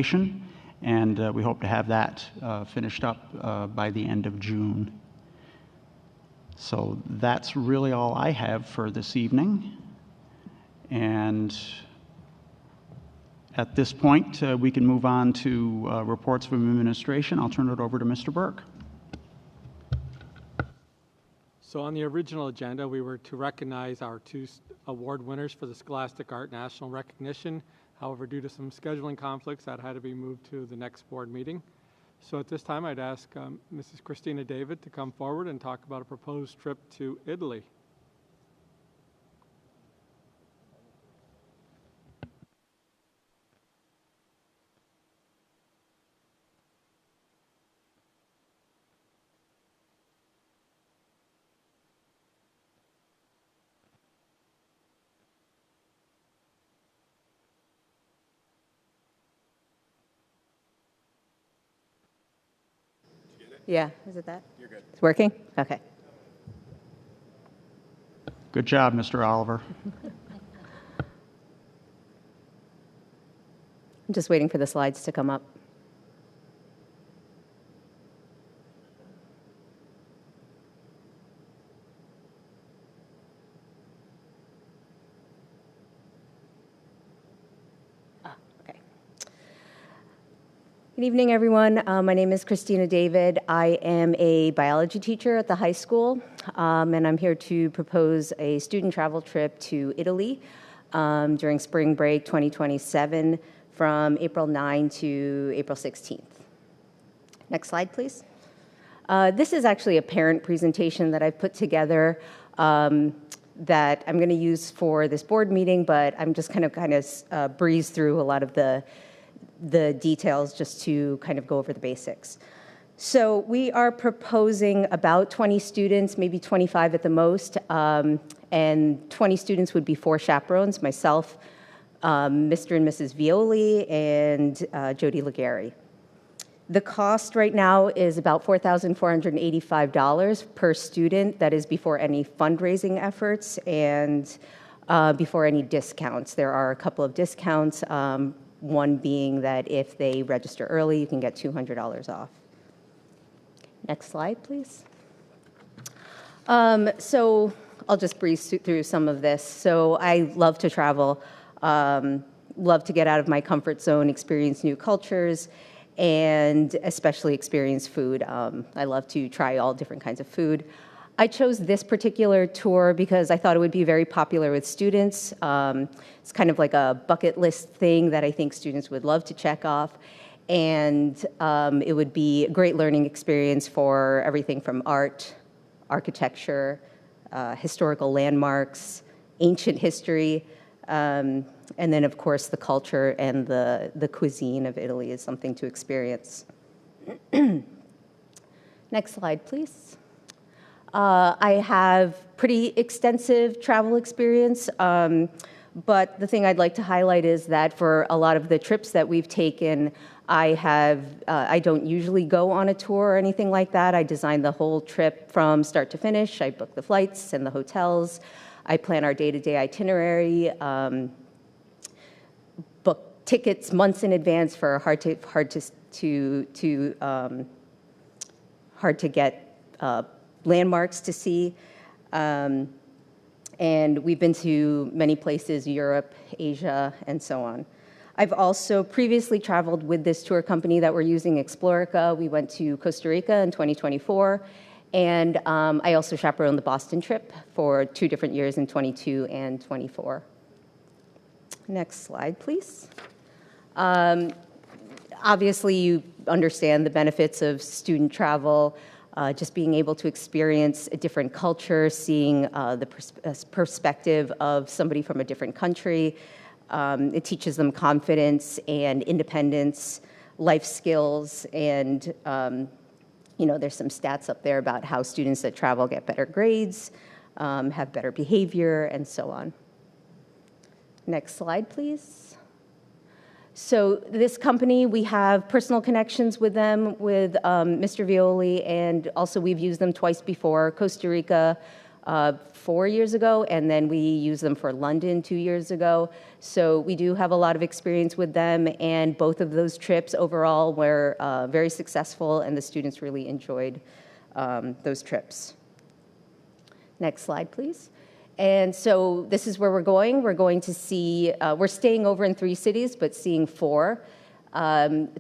administration, and we hope to have that finished up by the end of June. So that's really all I have for this evening. And at this point, we can move on to reports from administration. I'll turn it over to Mr. Burke. So on the original agenda, we were to recognize our 2 award winners for the Scholastic Art National Recognition. However, due to some scheduling conflicts, that had to be moved to the next board meeting. So at this time, I'd ask Mrs. Christina David to come forward and talk about a proposed trip to Italy. Yeah, is it that? You're good. It's working? Okay. Good job, Mr. Oliver. I'm just waiting for the slides to come up. Good evening, everyone. My name is Christina David. I am a biology teacher at the high school, and I'm here to propose a student travel trip to Italy during spring break 2027 from April 9 to April 16th. Next slide, please. This is actually a parent presentation that I've put together that I'm going to use for this board meeting, but I'm just kind of breeze through a lot of the details just to kind of go over the basics. So we are proposing about 20 students, maybe 25 at the most, and 20 students would be 4 chaperones, myself, Mr. and Mrs. Violi, and Jody Legary. The cost right now is about $4,485 per student. That is before any fundraising efforts and before any discounts. There are a couple of discounts, one being that if they register early, you can get $200 off. Next slide, please. So I'll just breeze through some of this. So I love to travel, love to get out of my comfort zone, experience new cultures, and especially experience food. I love to try all different kinds of food. I chose this particular tour because I thought it would be very popular with students. It's kind of like a bucket list thing that I think students would love to check off. And it would be a great learning experience for everything from art, architecture, historical landmarks, ancient history, and then, of course, the culture and the cuisine of Italy is something to experience. Next slide, please. I have pretty extensive travel experience, but the thing I'd like to highlight is that for a lot of the trips that we've taken, I don't usually go on a tour or anything like that. I design the whole trip from start to finish. I book the flights and the hotels. I plan our day-to-day itinerary, book tickets months in advance for hard to get landmarks to see. And we've been to many places, Europe, Asia, and so on. I've also previously traveled with this tour company that we're using, Explorica. We went to Costa Rica in 2024. And I also chaperoned the Boston trip for 2 different years in 22 and 24. Next slide, please. Obviously, you understand the benefits of student travel. Just being able to experience a different culture, seeing the perspective of somebody from a different country. It teaches them confidence and independence, life skills, and there's some stats up there about how students that travel get better grades, have better behavior, and so on. Next slide, please. So this company, we have personal connections with them, with Mr. Violi, and also we've used them twice before. Costa Rica, 4 years ago, and then we used them for London 2 years ago. So we do have a lot of experience with them, and both of those trips overall were very successful, and the students really enjoyed those trips. Next slide, please. And so this is where we're going. We're going to see, we're staying over in 3 cities, but seeing 4.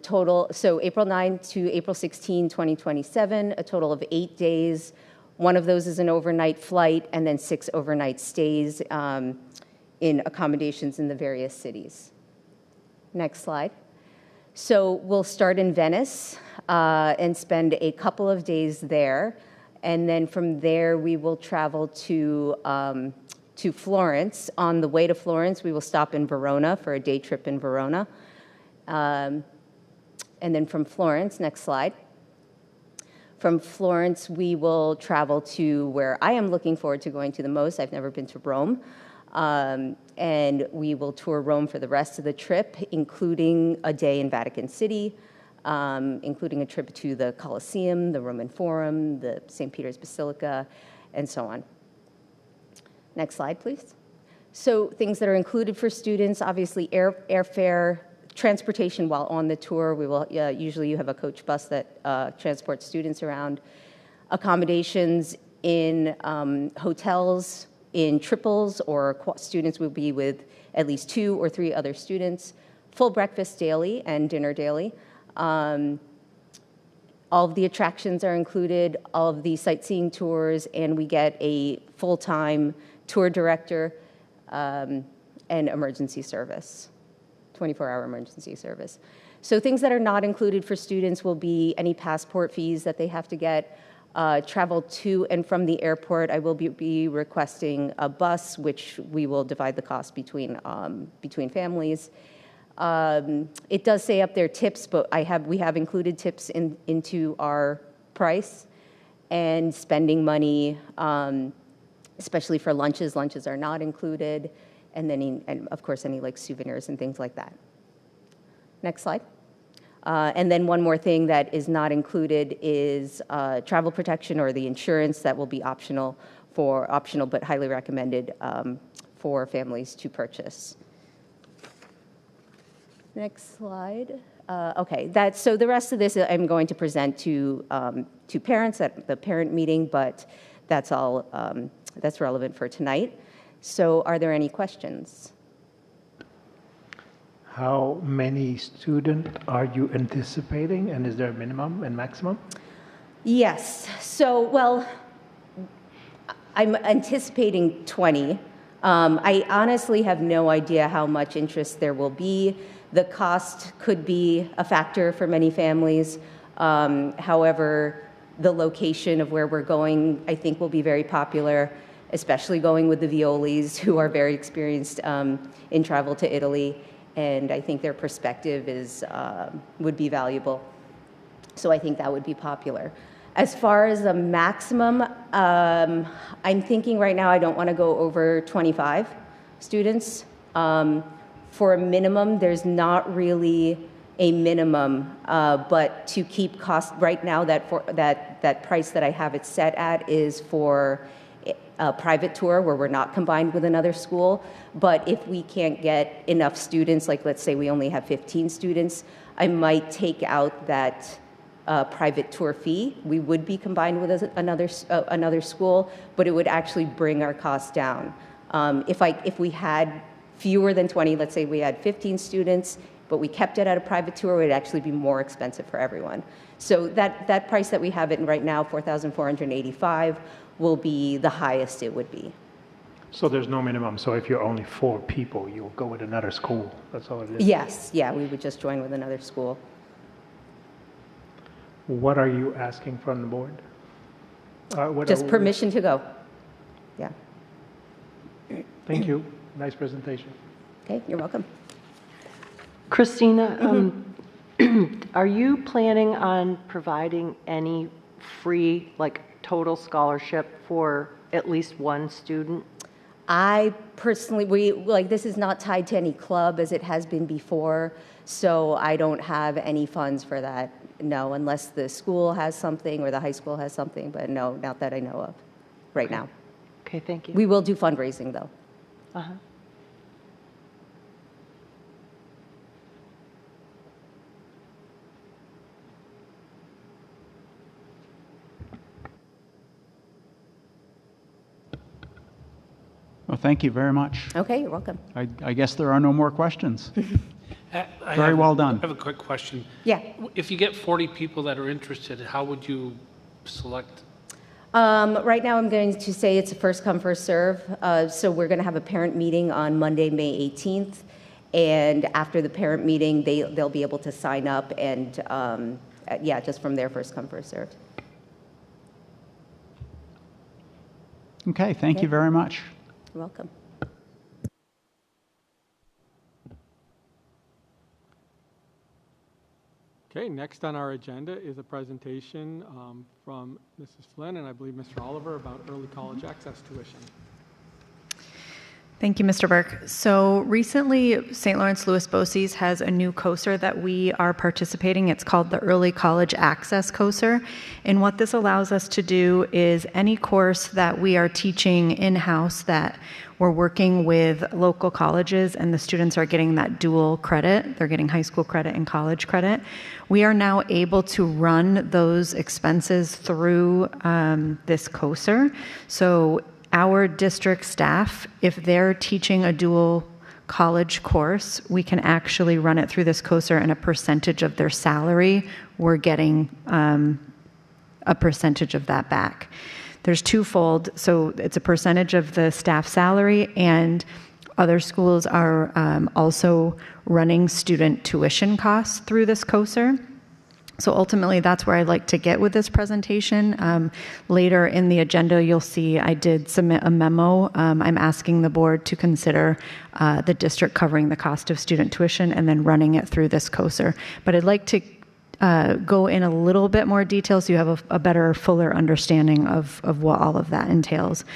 Total, so April 9 to April 16, 2027, a total of 8 days. One of those is an overnight flight, and then 6 overnight stays in accommodations in the various cities. Next slide. So we'll start in Venice and spend a couple of days there. And then from there, we will travel to Florence. On the way to Florence, we will stop in Verona for a day trip in Verona. And then from Florence, next slide. From Florence, we will travel to where I am looking forward to going to the most. I've never been to Rome. And we will tour Rome for the rest of the trip, including a day in Vatican City, including a trip to the Colosseum, the Roman Forum, the St. Peter's Basilica, and so on. Next slide, please. So things that are included for students, obviously airfare, transportation while on the tour. We will usually you have a coach bus that transports students around. Accommodations in hotels, in triples, or students will be with at least 2 or 3 other students. Full breakfast daily and dinner daily. All of the attractions are included, all of the sightseeing tours, and we get a full-time tour director and emergency service, 24-hour emergency service. So things that are not included for students will be any passport fees that they have to get, travel to and from the airport. I will be requesting a bus, which we will divide the cost between families. It does say up there tips, but we have included tips into our price, and spending money, especially for lunches. Lunches are not included, and then and of course any like souvenirs and things like that. Next slide. And then one more thing that is not included is travel protection, or the insurance that will be optional but highly recommended for families to purchase. Next slide. Okay, so the rest of this I'm going to present to parents at the parent meeting, but that's all that's relevant for tonight. So are there any questions? How many students are you anticipating, and is there a minimum and maximum? Yes, so, well, I'm anticipating 20. I honestly have no idea how much interest there will be. The cost could be a factor for many families. However, the location of where we're going, I think, will be very popular, especially going with the Violis, who are very experienced in travel to Italy. And I think their perspective would be valuable. So I think that would be popular. As far as the maximum, I'm thinking right now I don't want to go over 25 students. For a minimum, there's not really a minimum, but to keep cost right now, that price that I have it set at is for a private tour where we're not combined with another school. But if we can't get enough students, like let's say we only have 15 students, I might take out that private tour fee. We would be combined with another school, but it would actually bring our costs down. If we had fewer than 20, let's say we had 15 students, but we kept it at a private tour, it would actually be more expensive for everyone. So that price that we have it right now, $4,485, will be the highest it would be. So there's no minimum. So if you're only 4 people, you'll go with another school. That's all it is. Yes, yeah, we would just join with another school. What are you asking from the board? Just permission to go. Yeah. Thank you. Nice presentation. Okay, you're welcome. Christina, are you planning on providing any free, like, total scholarship for at least one student? I personally, this is not tied to any club as it has been before, so I don't have any funds for that, no, unless the school has something or the high school has something, but no, not that I know of right now. Okay, thank you. We will do fundraising, though. Uh-huh. Well, thank you very much. Okay, you're welcome. I guess there are no more questions. I Very have- well done. I have a quick question. Yeah. If you get 40 people that are interested, how would you select? Right now, I'm going to say it's a first come, first serve. So we're going to have a parent meeting on Monday, May 18th. And after the parent meeting, they'll be able to sign up and, yeah, just from there, first come, first serve. Okay, thank you Okay. very much. You're welcome. Okay, next on our agenda is a presentation from Mrs. Flynn and I believe Mr. Oliver about early college access tuition. Thank you, Mr. Burke. So recently, St. Lawrence Lewis BOCES has a new COSER that we are participating. It's called the Early College Access COSER. And what this allows us to do is any course that we are teaching in-house that we're working with local colleges and the students are getting that dual credit, they're getting high school credit and college credit, we are now able to run those expenses through this COSER. So our district staff, if they're teaching a dual college course, we can actually run it through this COSER, and a percentage of their salary, we're getting a percentage of that back. There's twofold, so it's a percentage of the staff salary, and other schools are also running student tuition costs through this COSER. So ultimately, that's where I'd like to get with this presentation. Later in the agenda, you'll see I did submit a memo. I'm asking the board to consider the district covering the cost of student tuition and then running it through this COSER. But I'd like to go in a little bit more detail so you have a better, fuller understanding of what all of that entails.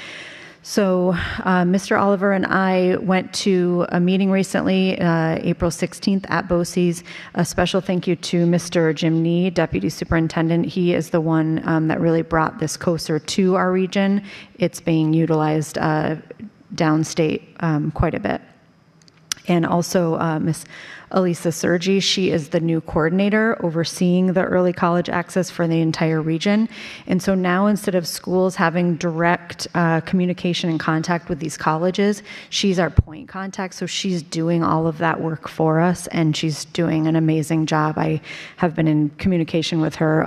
So Mr. Oliver and I went to a meeting recently, April 16th at BOCES. A special thank you to Mr. Jim Nee, Deputy Superintendent. He is the one that really brought this COSER to our region. It's being utilized downstate quite a bit. And also Ms. Elisa Sergi, she is the new coordinator overseeing the early college access for the entire region. And so now, instead of schools having direct communication and contact with these colleges, she's our point contact. So she's doing all of that work for us, and she's doing an amazing job. I have been in communication with her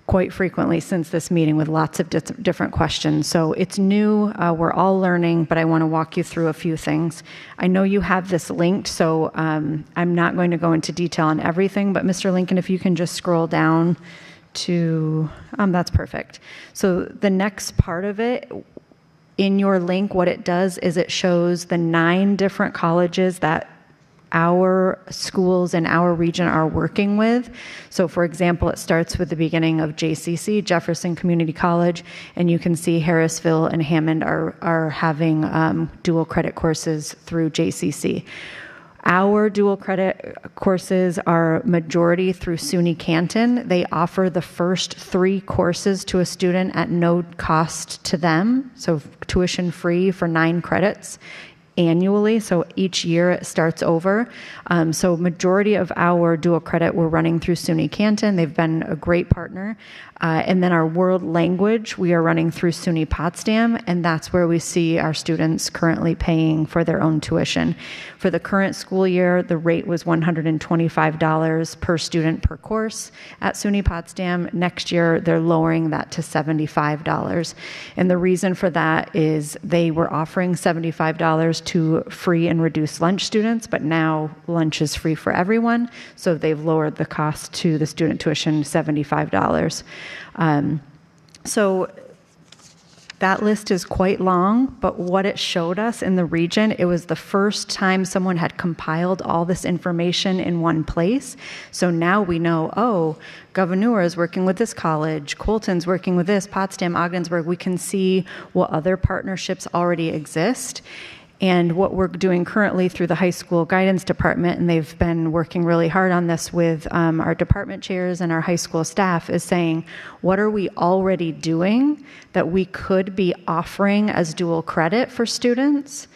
quite frequently since this meeting with lots of different questions. So it's new, we're all learning, but I want to walk you through a few things. I know you have this linked, so I'm not going to go into detail on everything, but Mr. Lincoln, if you can just scroll down to, that's perfect. So the next part of it, in your link, what it does is it shows the 9 different colleges that our schools in our region are working with. So for example, it starts with the beginning of JCC, Jefferson Community College, and you can see Harrisville and Hammond are having dual credit courses through JCC. Our dual credit courses are majority through SUNY Canton. They offer the first 3 courses to a student at no cost to them, so tuition free for 9 credits annually, so each year it starts over. So majority of our dual credit we're running through SUNY Canton. They've been a great partner. And then our world language, we are running through SUNY Potsdam, and that's where we see our students currently paying for their own tuition. For the current school year, the rate was $125 per student per course at SUNY Potsdam. Next year, they're lowering that to $75. And the reason for that is they were offering $75 to free and reduced lunch students, but now lunch is free for everyone, so they've lowered the cost to the student tuition $75. So that list is quite long, but what it showed us in the region, it was the first time someone had compiled all this information in one place. So now we know, oh, Gouverneur is working with this college, Colton's working with this, Potsdam, Ogdensburg. We can see what other partnerships already exist. And what we're doing currently through the high school guidance department, and they've been working really hard on this with our department chairs and our high school staff, is saying, what are we already doing that we could be offering as dual credit for students?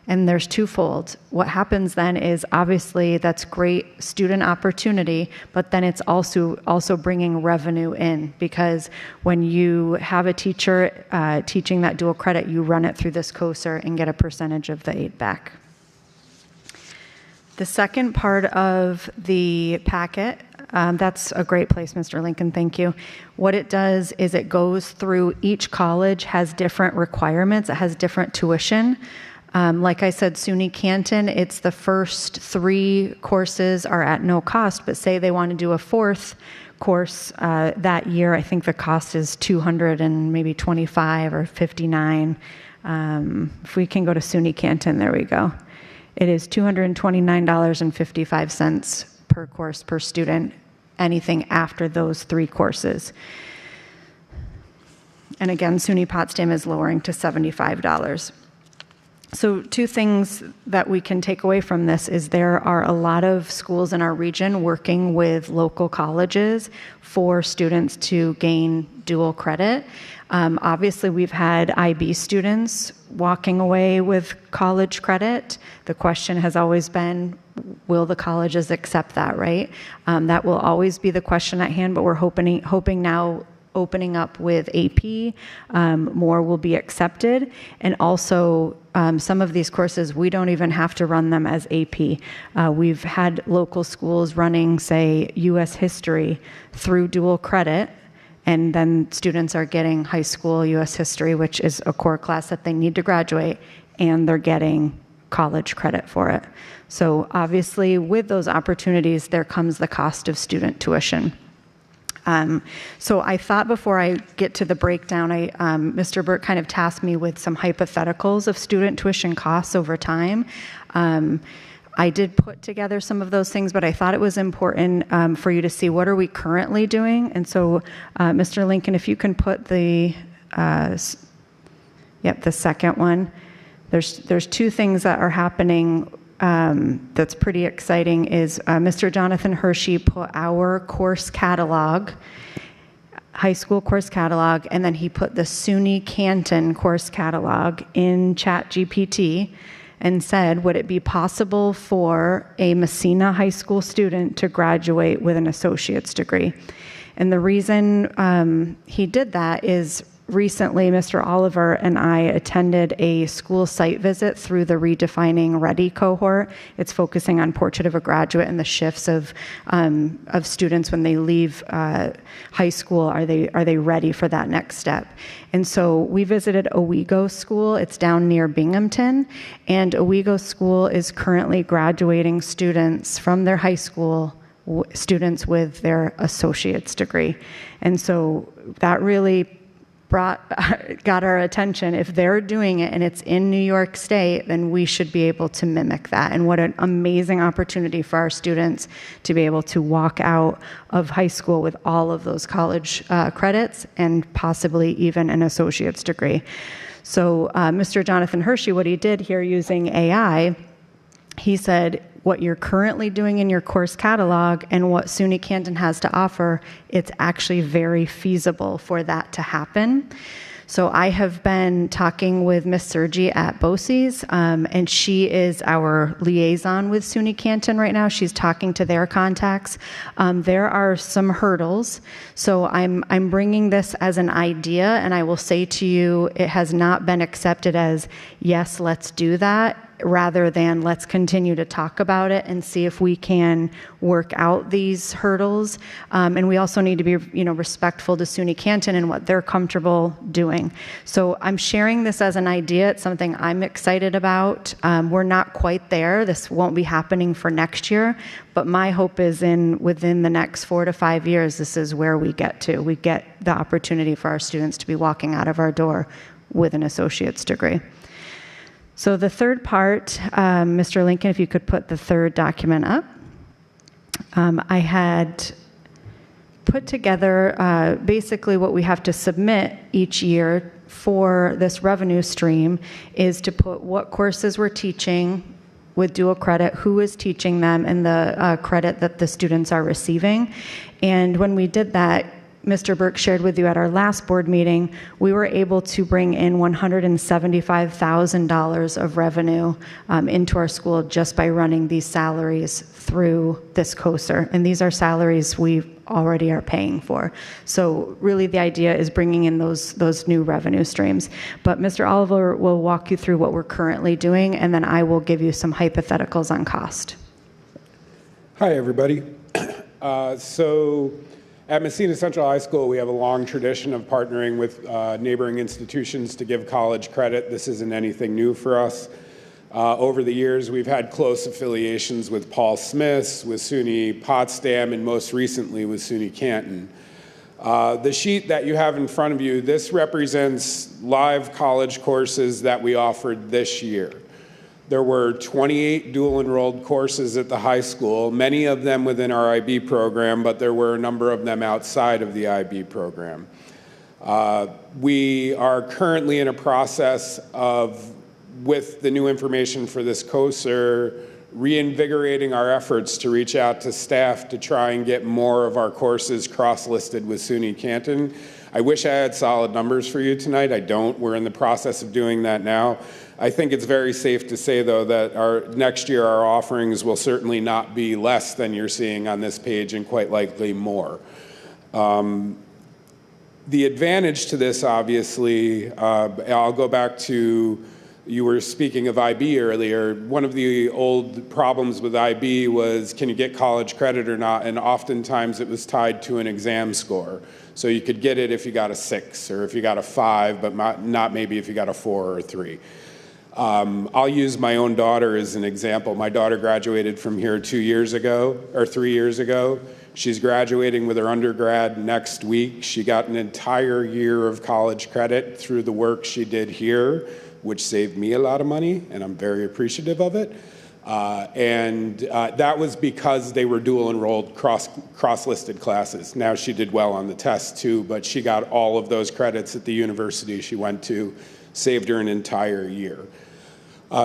And there's twofold. What happens then is, obviously that's great student opportunity, but then it's also bringing revenue in, because when you have a teacher teaching that dual credit, you run it through this COSER and get a percentage of the aid back. The second part of the packet, that's a great place, Mr. Lincoln, thank you. What it does is it goes through, each college has different requirements, it has different tuition. Like I said, SUNY Canton, it's the first 3 courses are at no cost, but say they want to do a 4th course that year, I think the cost is $225 or $59. If we can go to SUNY Canton, there we go. It is $229.55 per course per student, anything after those 3 courses. And again, SUNY Potsdam is lowering to $75. So 2 things that we can take away from this is there are a lot of schools in our region working with local colleges for students to gain dual credit. Obviously, we've had IB students walking away with college credit. The question has always been, will the colleges accept that, right? That will always be the question at hand, but we're hoping now, opening up with AP, more will be accepted. And also, some of these courses, we don't even have to run them as AP. We've had local schools running, say, U.S. history through dual credit, and then students are getting high school U.S. history, which is a core class that they need to graduate, and they're getting college credit for it. So obviously, with those opportunities, there comes the cost of student tuition. So I thought before I get to the breakdown, Mr. Burt kind of tasked me with some hypotheticals of student tuition costs over time. I did put together some of those things, but I thought it was important for you to see what are we currently doing. And so, Mr. Lincoln, if you can put the second one. There's 2 things that are happening that's pretty exciting is Mr. Jonathan Hershey put our course catalog, high school course catalog, and then he put the SUNY Canton course catalog in ChatGPT and said, would it be possible for a Massena high school student to graduate with an associate's degree? And the reason he did that is recently, Mr. Oliver and I attended a school site visit through the Redefining Ready cohort. It's focusing on Portrait of a Graduate and the shifts of students when they leave high school. Are they ready for that next step? And so we visited Owego School. It's down near Binghamton, and Owego School is currently graduating students from their high school, students with their associate's degree. And so that really got our attention. If they're doing it and it's in New York State, then we should be able to mimic that. And what an amazing opportunity for our students to be able to walk out of high school with all of those college credits and possibly even an associate's degree. So Mr. Jonathan Hershey, what he did here using AI, he said, what you're currently doing in your course catalog and what SUNY Canton has to offer, it's actually very feasible for that to happen. So I have been talking with Ms. Sergi at BOCES, and she is our liaison with SUNY Canton right now. She's talking to their contacts. There are some hurdles. So I'm bringing this as an idea, and I will say to you, it has not been accepted as, yes, let's do that, rather than let's continue to talk about it and see if we can work out these hurdles. And we also need to be, respectful to SUNY Canton and what they're comfortable doing. So I'm sharing this as an idea. It's something I'm excited about. We're not quite there. This won't be happening for next year, but my hope is within the next 4 to 5 years, this is where we get to. We get the opportunity for our students to be walking out of our door with an associate's degree. So the third part, Mr. Lincoln, if you could put the third document up. I had put together basically what we have to submit each year for this revenue stream is to put what courses we're teaching with dual credit, who is teaching them, and the credit that the students are receiving. And when we did that, Mr. Burke shared with you at our last board meeting, we were able to bring in $175,000 of revenue into our school just by running these salaries through this COSER. And these are salaries we already are paying for. So really the idea is bringing in those new revenue streams. But Mr. Oliver will walk you through what we're currently doing, and then I will give you some hypotheticals on cost. Hi, everybody. So at Massena Central High School, we have a long tradition of partnering with neighboring institutions to give college credit. This isn't anything new for us. Over the years, we've had close affiliations with Paul Smith's, with SUNY Potsdam, and most recently with SUNY Canton. The sheet that you have in front of you, this represents live college courses that we offered this year. There were 28 dual enrolled courses at the high school, many of them within our IB program, but there were a number of them outside of the IB program. We are currently in a process of, with the new information for this COSER, reinvigorating our efforts to reach out to staff to try and get more of our courses cross-listed with SUNY Canton. I wish I had solid numbers for you tonight. I don't. We're in the process of doing that now. I think it's very safe to say, though, that next year our offerings will certainly not be less than you're seeing on this page, and quite likely more. The advantage to this, obviously, I'll go back to, you were speaking of IB earlier. One of the old problems with IB was, can you get college credit or not? And oftentimes it was tied to an exam score. So you could get it if you got a 6 or if you got a 5, but not maybe if you got a 4 or a 3. I'll use my own daughter as an example. My daughter graduated from here 3 years ago. She's graduating with her undergrad next week. She got an entire year of college credit through the work she did here, which saved me a lot of money, and I'm very appreciative of it. That was because they were dual enrolled cross-listed classes. Now she did well on the test too, but she got all of those credits at the university she went to, saved her an entire year.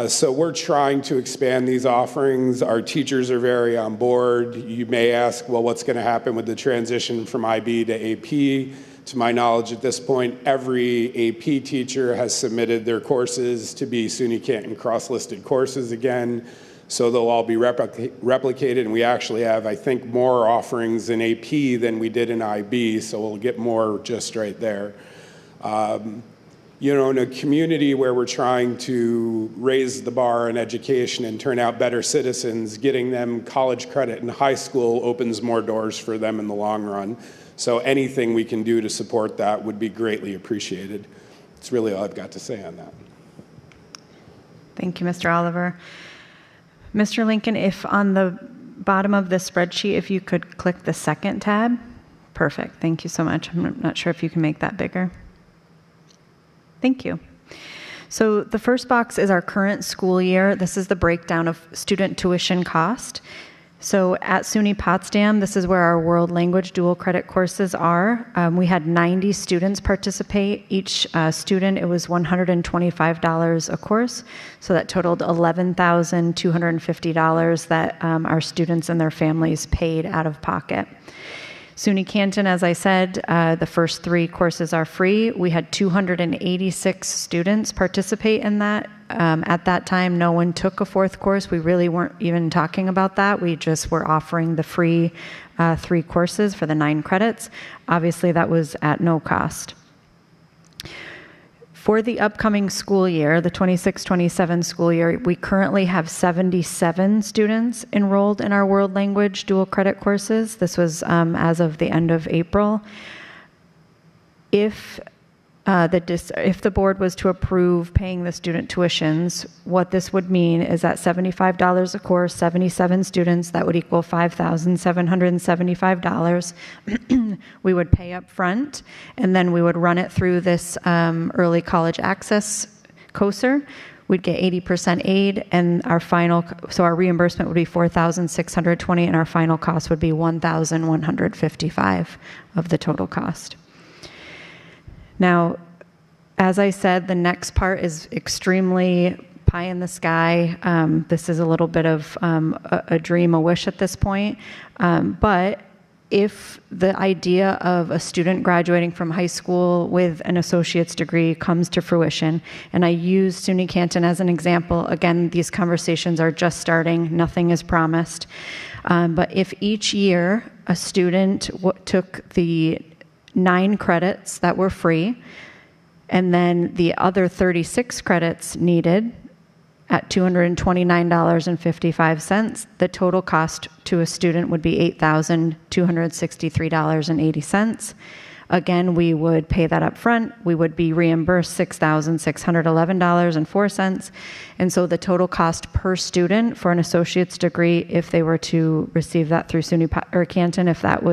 So we're trying to expand these offerings. Our teachers are very on board. You may ask, well, what's going to happen with the transition from IB to AP? To my knowledge at this point, every AP teacher has submitted their courses to be SUNY Canton cross-listed courses again, so they'll all be replicated, and we actually have, I think, more offerings in AP than we did in IB, so we'll get more just right there. You know, in a community where we're trying to raise the bar in education and turn out better citizens, getting them college credit in high school opens more doors for them in the long run. So anything we can do to support that would be greatly appreciated. It's really all I've got to say on that. Thank you, Mr. Oliver. Mr. Lincoln, if on the bottom of the spreadsheet, if you could click the second tab. Perfect. Thank you so much. I'm not sure if you can make that bigger. Thank you. So the first box is our current school year. This is the breakdown of student tuition cost. So at SUNY Potsdam, this is where our world language dual credit courses are. We had 90 students participate. Each student, it was $125 a course. So that totaled $11,250 that our students and their families paid out of pocket. SUNY Canton, as I said, the first 3 courses are free. We had 286 students participate in that. At that time, no one took a 4th course. We really weren't even talking about that. We just were offering the free 3 courses for the 9 credits. Obviously, that was at no cost. For the upcoming school year, the 26-27 school year, we currently have 77 students enrolled in our world language dual credit courses. This was as of the end of April. If the board was to approve paying the student tuitions, what this would mean is that $75 a course, 77 students, that would equal $5,775. We would pay up front, and then we would run it through this early college access COSER. we'd get 80% aid, and so our reimbursement would be $4,620, and our final cost would be $1,155 of the total cost. Now, as I said, the next part is extremely pie in the sky. This is a little bit of a dream, a wish at this point. But if the idea of a student graduating from high school with an associate's degree comes to fruition, and I use SUNY Canton as an example, again, these conversations are just starting, nothing is promised. But if each year a student took the 9 credits that were free, and then the other 36 credits needed at $229.55, the total cost to a student would be $8,263.80. Again, we would pay that up front. We would be reimbursed $6,611.04. And so the total cost per student for an associate's degree, if they were to receive that through SUNY or Canton, if that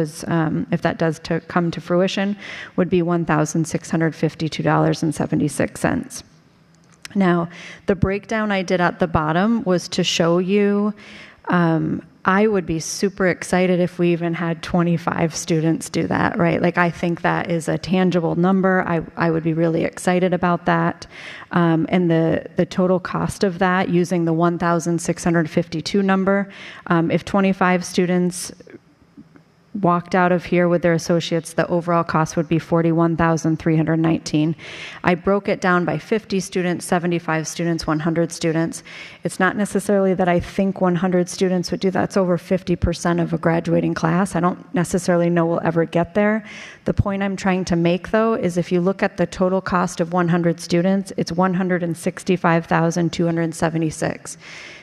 does come to fruition, would be $1,652.76. Now, the breakdown I did at the bottom was to show you, I would be super excited if we even had 25 students do that, right? Like, I think that is a tangible number. I would be really excited about that. And the total cost of that, using the 1,652 number, if 25 students walked out of here with their associates, the overall cost would be $41,319. I broke it down by 50 students, 75 students, 100 students. It's not necessarily that I think 100 students would do that. It's over 50% of a graduating class. I don't necessarily know we'll ever get there. The point I'm trying to make, though, is if you look at the total cost of 100 students, it's $165,276.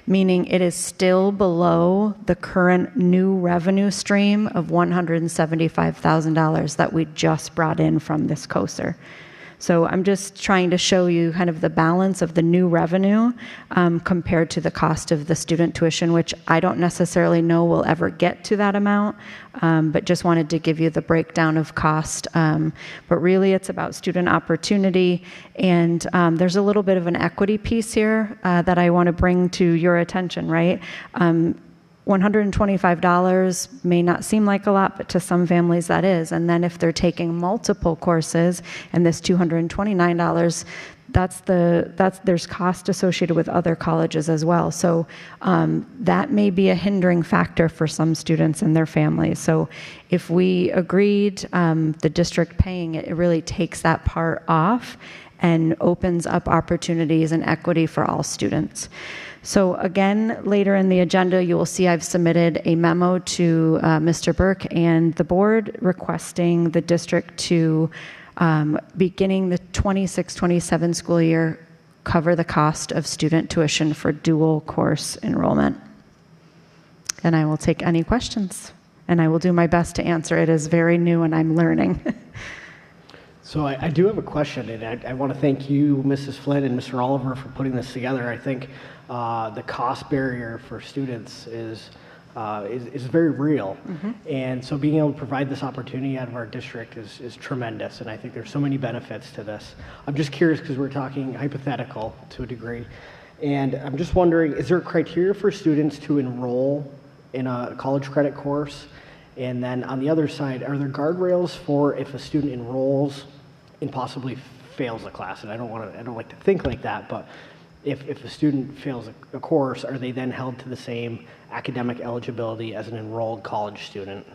Meaning it is still below the current new revenue stream of $175,000 that we just brought in from this COSER. So I'm just trying to show you kind of the balance of the new revenue compared to the cost of the student tuition, which I don't necessarily know will ever get to that amount, but just wanted to give you the breakdown of cost. But really it's about student opportunity, and there's a little bit of an equity piece here that I want to bring to your attention, right? $125 may not seem like a lot, but to some families that is. And then if they're taking multiple courses, and this $229, there's cost associated with other colleges as well. So that may be a hindering factor for some students and their families. So if we agreed the district paying it, it really takes that part off and opens up opportunities and equity for all students. So again, later in the agenda, you will see I've submitted a memo to Mr. Burke and the board requesting the district to, beginning the 26-27 school year, cover the cost of student tuition for dual course enrollment. And I will take any questions, and I will do my best to answer. It is very new and I'm learning. So I do have a question, and I want to thank you, Mrs. Flynn and Mr. Oliver, for putting this together. I think the cost barrier for students is very real. Mm-hmm. And so being able to provide this opportunity out of our district is tremendous, and I think there's so many benefits to this. I'm just curious, because we're talking hypothetical to a degree, and I'm just wondering, is there a criteria for students to enroll in a college credit course? And then on the other side, are there guardrails for if a student enrolls and possibly fails a class? And I don't like to think like that, but if a student fails a course, are they then held to the same academic eligibility as an enrolled college student?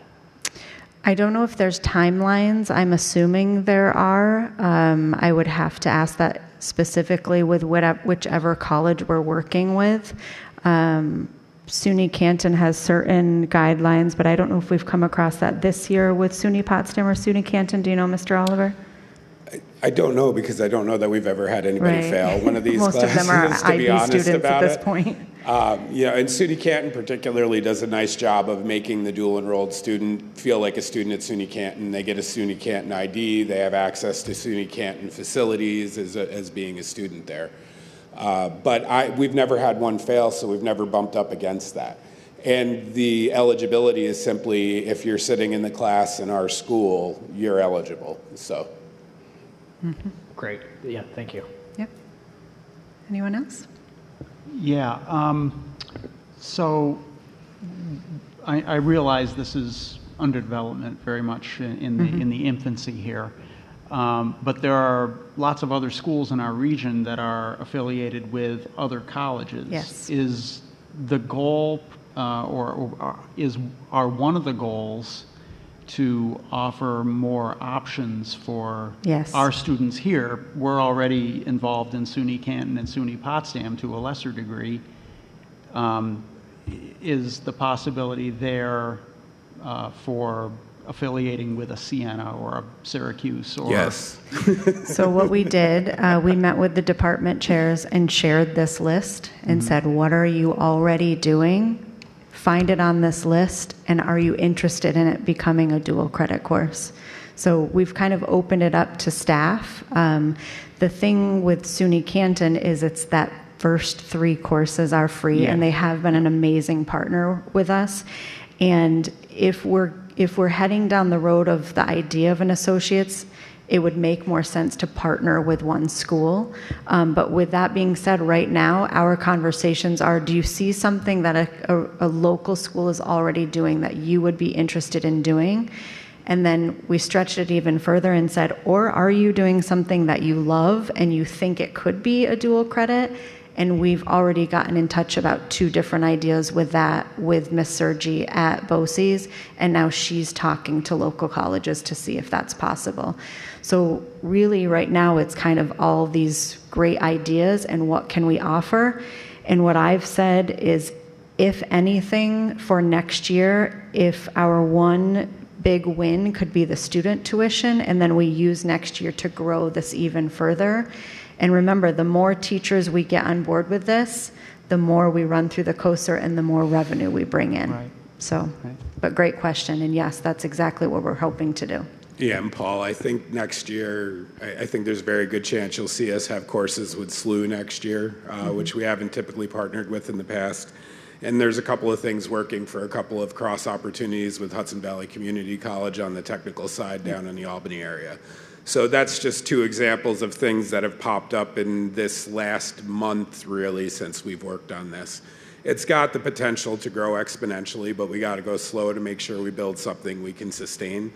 I don't know if there's timelines. I'm assuming there are. I would have to ask that specifically with whichever college we're working with. SUNY Canton has certain guidelines, but I don't know if we've come across that this year with SUNY Potsdam or SUNY Canton. Do you know, Mr. Oliver? I don't know, because I don't know that we've ever had anybody fail one of these Most classes, of them are to be IB honest students about at this it. point. And SUNY Canton particularly does a nice job of making the dual enrolled student feel like a student at SUNY Canton. They get a SUNY Canton ID. They have access to SUNY Canton facilities as being a student there. But we've never had one fail, so we've never bumped up against that. And the eligibility is simply, if you're sitting in the class in our school, you're eligible. So. Mm-hmm. Great. Yeah, thank you. Yep. Anyone else? Yeah. So I realize this is under development very much in the infancy here. But there are lots of other schools in our region that are affiliated with other colleges. Yes. Is the goal, are one of the goals to offer more options for Yes. our students here? We're already involved in SUNY Canton and SUNY Potsdam to a lesser degree. Is the possibility there for affiliating with a Siena or a Syracuse? Or Yes. So what we did, we met with the department chairs and shared this list and said, what are you already doing? Find it on this list, and are you interested in it becoming a dual credit course? So we've kind of opened it up to staff. The thing with SUNY Canton is it's that first 3 courses are free, and they have been an amazing partner with us. And if we're heading down the road of the idea of an associate's, it would make more sense to partner with one school. But with that being said, right now, our conversations are, do you see something that a local school is already doing that you would be interested in doing? And then we stretched it even further and said, or are you doing something that you love and you think it could be a dual credit? And we've already gotten in touch about 2 different ideas with that, with Miss Sergi at BOCES, and now she's talking to local colleges to see if that's possible. So really right now it's kind of all these great ideas and what can we offer. And what I've said is, if anything, for next year, if our one big win could be the student tuition, and then we use next year to grow this even further. And remember, the more teachers we get on board with this, the more we run through the COSER and the more revenue we bring in. Right. So, but great question. And yes, that's exactly what we're hoping to do. Yeah, and Paul, I think next year, I think there's a very good chance you'll see us have courses with SLU next year, which we haven't typically partnered with in the past. And there's a couple of things working for a couple of cross opportunities with Hudson Valley Community College on the technical side down in the Albany area. So that's just 2 examples of things that have popped up in this last month, really, since we've worked on this. It's got the potential to grow exponentially, but we got to go slow to make sure we build something we can sustain.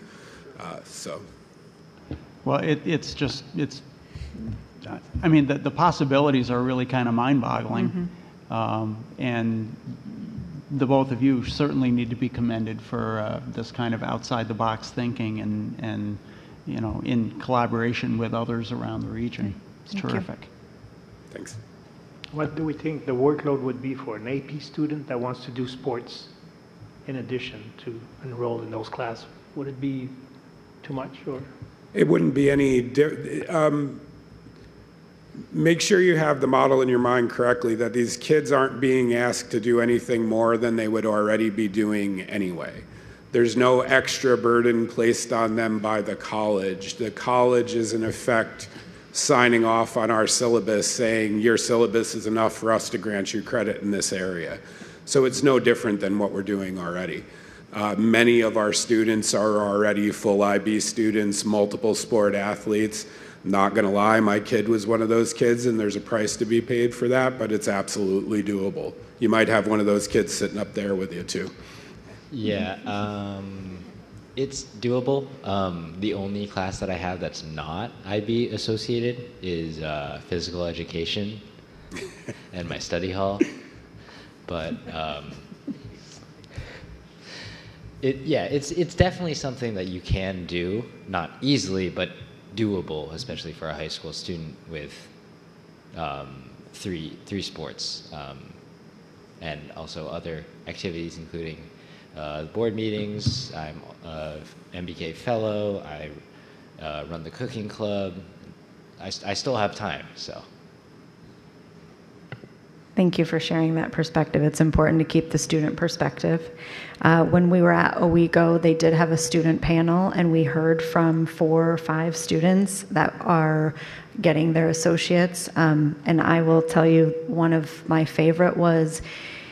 Well, I mean, the possibilities are really kind of mind-boggling. And the both of you certainly need to be commended for this kind of outside-the-box thinking and you know, in collaboration with others around the region. It's terrific. Thanks. What do we think the workload would be for an AP student that wants to do sports in addition to enroll in those classes? Would it be too much, or? It wouldn't be any, make sure you have the model in your mind correctly, that these kids aren't being asked to do anything more than they would already be doing anyway. There's no extra burden placed on them by the college. The college is in effect signing off on our syllabus saying your syllabus is enough for us to grant you credit in this area. So it's no different than what we're doing already. Many of our students are already full IB students, multiple sport athletes. Not gonna lie, my kid was one of those kids and there's a price to be paid for that, but it's absolutely doable. You might have one of those kids sitting up there with you too. Yeah, it's doable. The only class that I have that's not IB associated is physical education and my study hall. But it's definitely something that you can do, not easily, but doable, especially for a high school student with three sports and also other activities, including board meetings. I'm a MBK fellow. I run the cooking club. I still have time, so. Thank you for sharing that perspective. It's important to keep the student perspective. When we were at OWEGO, they did have a student panel, and we heard from 4 or 5 students that are getting their associates. And I will tell you, one of my favorite was,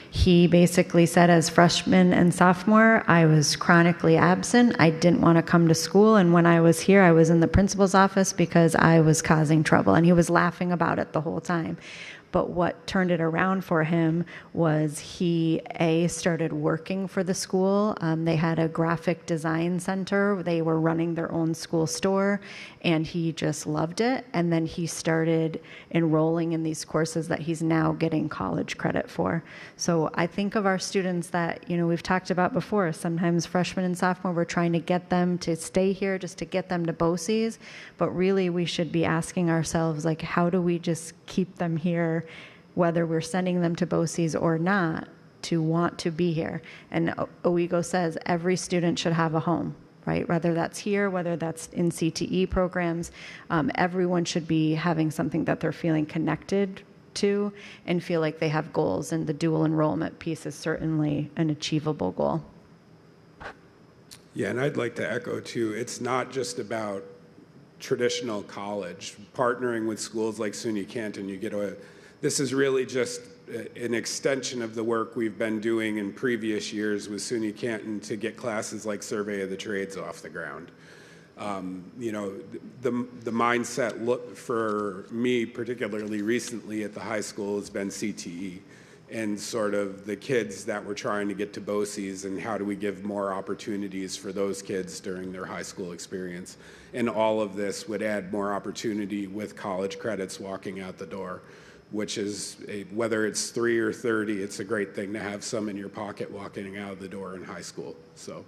he basically said, as freshman and sophomore, I was chronically absent. I didn't want to come to school. And when I was here, I was in the principal's office because I was causing trouble. And he was laughing about it the whole time. But what turned it around for him was he started working for the school. They had a graphic design center. They were running their own school store, and he just loved it. And then he started enrolling in these courses that he's now getting college credit for. So I think of our students that, we've talked about before. Sometimes freshmen and sophomore, we're trying to get them to stay here just to get them to BOCES. But really, we should be asking ourselves, like, how do we just keep them here, whether we're sending them to BOCES or not, to want to be here? And OEGO says every student should have a home, right? Whether that's here, whether that's in CTE programs, everyone should be having something that they're feeling connected to and feel like they have goals. And the dual enrollment piece is certainly an achievable goal. Yeah, and I'd like to echo too, it's not just about traditional college. Partnering with schools like SUNY Canton, this is really just an extension of the work we've been doing in previous years with SUNY Canton to get classes like Survey of the Trades off the ground. The mindset for me, particularly recently at the high school, has been CTE and sort of the kids that we're trying to get to BOCES and how do we give more opportunities for those kids during their high school experience. And all of this would add more opportunity with college credits walking out the door, which is, whether it's 3 or 30, it's a great thing to have some in your pocket walking out of the door in high school. So.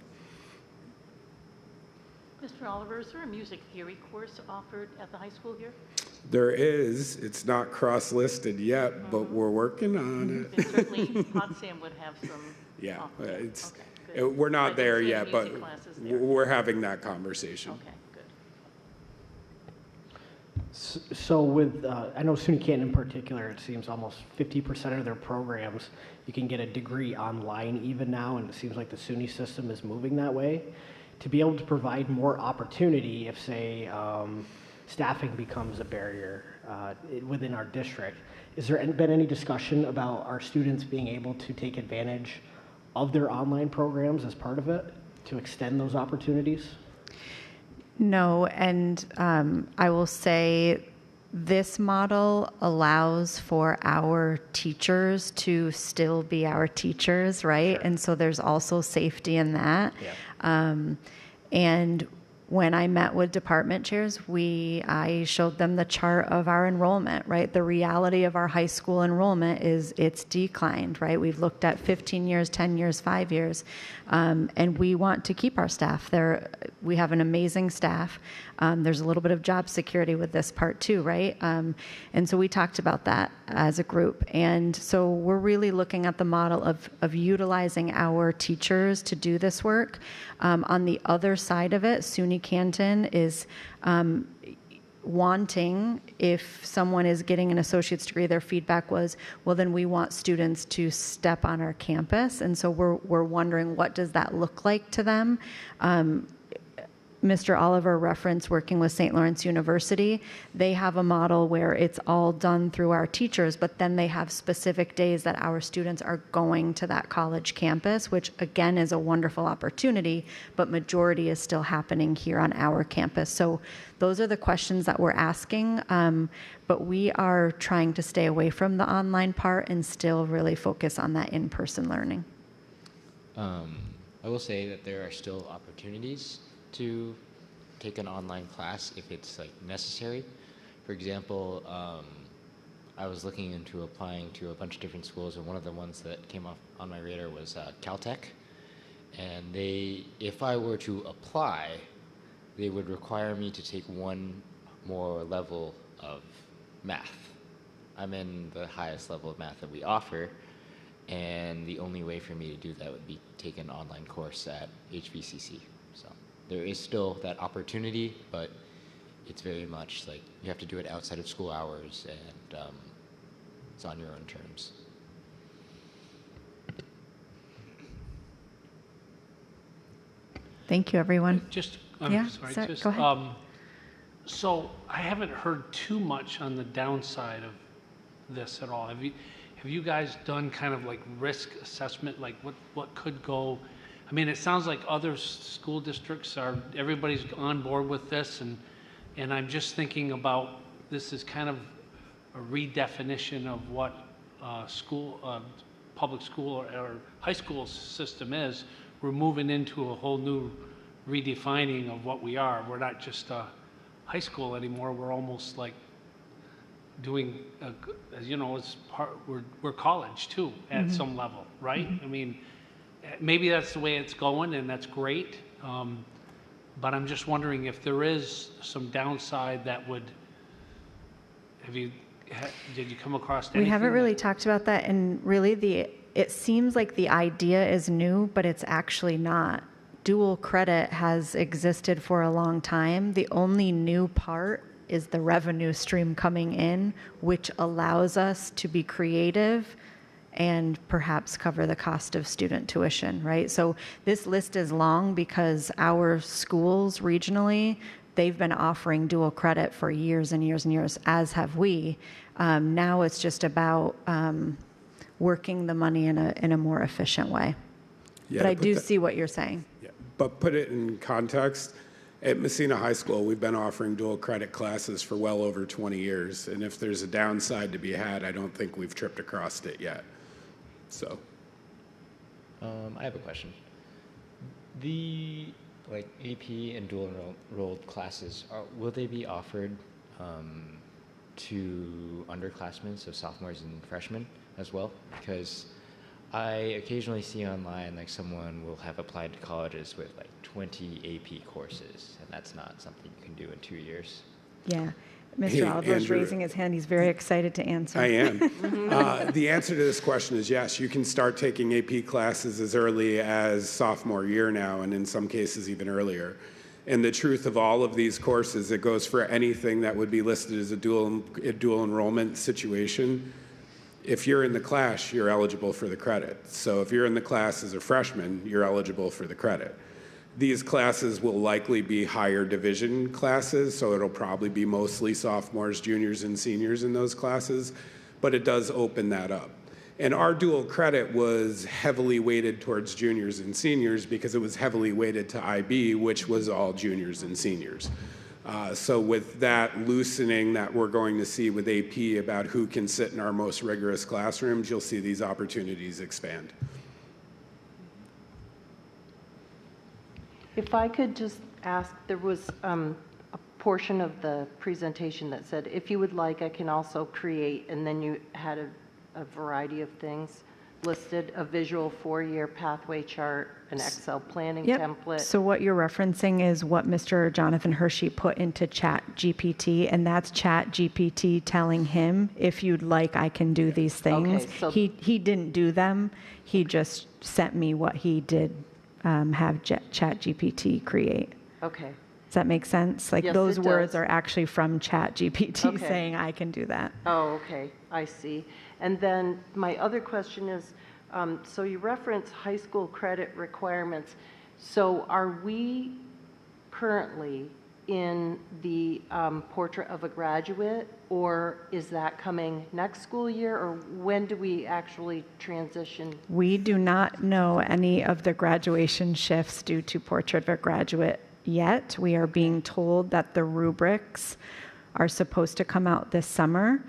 Mr. Oliver, is there a music theory course offered at the high school here? There is. It's not cross-listed yet, but we're working on it. Certainly, Potsdam would have some. Yeah, Okay, we're not Like there it's yet, but music classes there. we're having that conversation. Okay, good. So with, I know SUNY Canton in particular, it seems almost 50% of their programs, you can get a degree online even now, and it seems like the SUNY system is moving that way. To be able to provide more opportunity if, say, staffing becomes a barrier within our district, has there been any discussion about our students being able to take advantage of their online programs as part of it to extend those opportunities? No, and I will say this model allows for our teachers to still be our teachers, right? Sure. And so there's also safety in that. Yeah. And when I met with department chairs, I showed them the chart of our enrollment, right? The reality of our high school enrollment is it's declined, right? We've looked at 15 years, 10 years, 5 years, and we want to keep our staff there. We have an amazing staff. There's a little bit of job security with this part too, right? And so we talked about that as a group. And so we're really looking at the model of utilizing our teachers to do this work. On the other side of it, SUNY Canton is wanting, if someone is getting an associate's degree, their feedback was, well, then we want students to step on our campus. And so we're wondering, what does that look like to them? Mr. Oliver referenced working with St. Lawrence University. They have a model where it's all done through our teachers, but then they have specific days that our students are going to that college campus, which again is a wonderful opportunity, but majority is still happening here on our campus. So those are the questions that we're asking, but we are trying to stay away from the online part and still really focus on that in-person learning. I will say that there are still opportunities to take an online class if it's necessary. For example, I was looking into applying to a bunch of different schools, and one of the ones that came off on my radar was Caltech. And if I were to apply, they would require me to take one more level of math. I'm in the highest level of math that we offer, and the only way for me to do that would be take an online course at HVCC. So there is still that opportunity, but it's very much you have to do it outside of school hours, and it's on your own terms. Thank you, everyone. Go ahead. So I haven't heard too much on the downside of this at all. Have you guys done kind of risk assessment, what could go? I mean, it sounds like other school districts everybody's on board with this, and I'm just thinking about this is kind of redefinition of what public school or high school system is. We're moving into a whole new redefining of what we are. We're not just a high school anymore. We're almost like doing, you know, we're college too at some level, right? I mean, maybe that's the way it's going, and that's great. But I'm just wondering if there is some downside that would. Did you come across anything? We haven't really talked about that, and really it seems like the idea is new, but it's actually not. Dual credit has existed for a long time. The only new part is the revenue stream coming in, which allows us to be creative and perhaps cover the cost of student tuition, right? So this list is long because our schools regionally, they've been offering dual credit for years and years and years, as have we. Now it's just about working the money in a more efficient way. Yeah, but I do see what you're saying. Yeah, but put it in context. At Massena High School, we've been offering dual credit classes for well over 20 years. And if there's a downside to be had, I don't think we've tripped across it yet. So. I have a question. The AP and dual enrolled classes, will they be offered to underclassmen, so sophomores and freshmen as well? Because I occasionally see online someone will have applied to colleges with 20 AP courses, and that's not something you can do in 2 years. Yeah. Mr. Oliver is raising his hand. He's very excited to answer. I am. The answer to this question is yes. You can start taking AP classes as early as sophomore year now, and in some cases even earlier. And the truth of all of these courses, it goes for anything that would be listed as a dual enrollment situation. If you're in the class, you're eligible for the credit. So if you're in the class as a freshman, you're eligible for the credit. These classes will likely be higher division classes, so it'll probably be mostly sophomores, juniors, and seniors in those classes, but it does open that up. And our dual credit was heavily weighted towards juniors and seniors because it was heavily weighted to IB, which was all juniors and seniors. So with that loosening that we're going to see with AP about who can sit in our most rigorous classrooms, you'll see these opportunities expand. If I could just ask, there was a portion of the presentation that said, if you would like, I can also create, and then you had a variety of things listed, a visual 4-year pathway chart, an Excel planning template. So what you're referencing is what Mr. Jonathan Hershey put into ChatGPT, and that's ChatGPT telling him, if you'd like, I can do these things. Okay, so he didn't do them. He just sent me what he did have ChatGPT create. Okay. Does that make sense? Yes, those it words does. are actually from ChatGPT Okay. saying I can do that. Oh, okay, I see. And then my other question is, so you reference high school credit requirements. So are we currently in the portrait of a graduate, or is that coming next school year, or when do we actually transition? We do not know any of the graduation shifts due to Portrait of a Graduate yet. We are being told that the rubrics are supposed to come out this summer.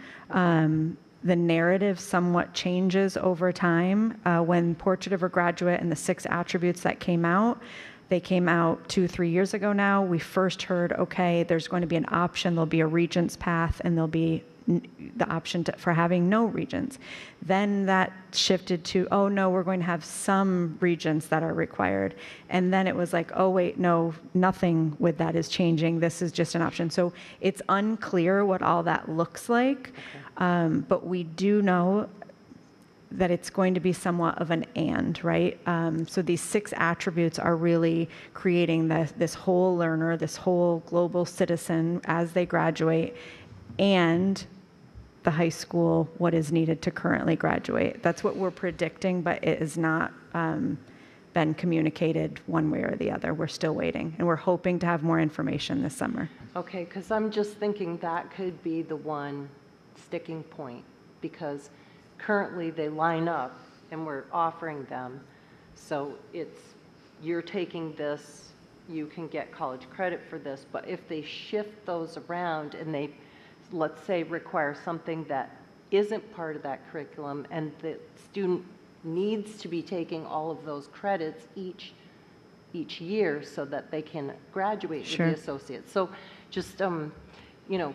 The narrative somewhat changes over time. When Portrait of a Graduate and the 6 attributes that came out, they came out 2-3 years ago now. We first heard, okay, there's going to be an option, there'll be a regents path, and there'll be the option for having no regents. Then that shifted to, oh no, we're going to have some regents that are required. And then it was like, oh wait, no, nothing with that is changing. This is just an option. So it's unclear what all that looks like. Okay. But we do know that it's going to be somewhat of an and, right? So these 6 attributes are really creating this whole learner, this whole global citizen as they graduate, and the high school, what is needed to currently graduate. That's what we're predicting, but it has not been communicated one way or the other. We're still waiting, and we're hoping to have more information this summer. Okay, because I'm just thinking that could be the one sticking point, because currently they line up and we're offering them. So you're taking this, you can get college credit for this, but if they shift those around and they let's say, require something that isn't part of that curriculum, and the student needs to be taking all of those credits each year so that they can graduate with Sure. the associate. So just, you know,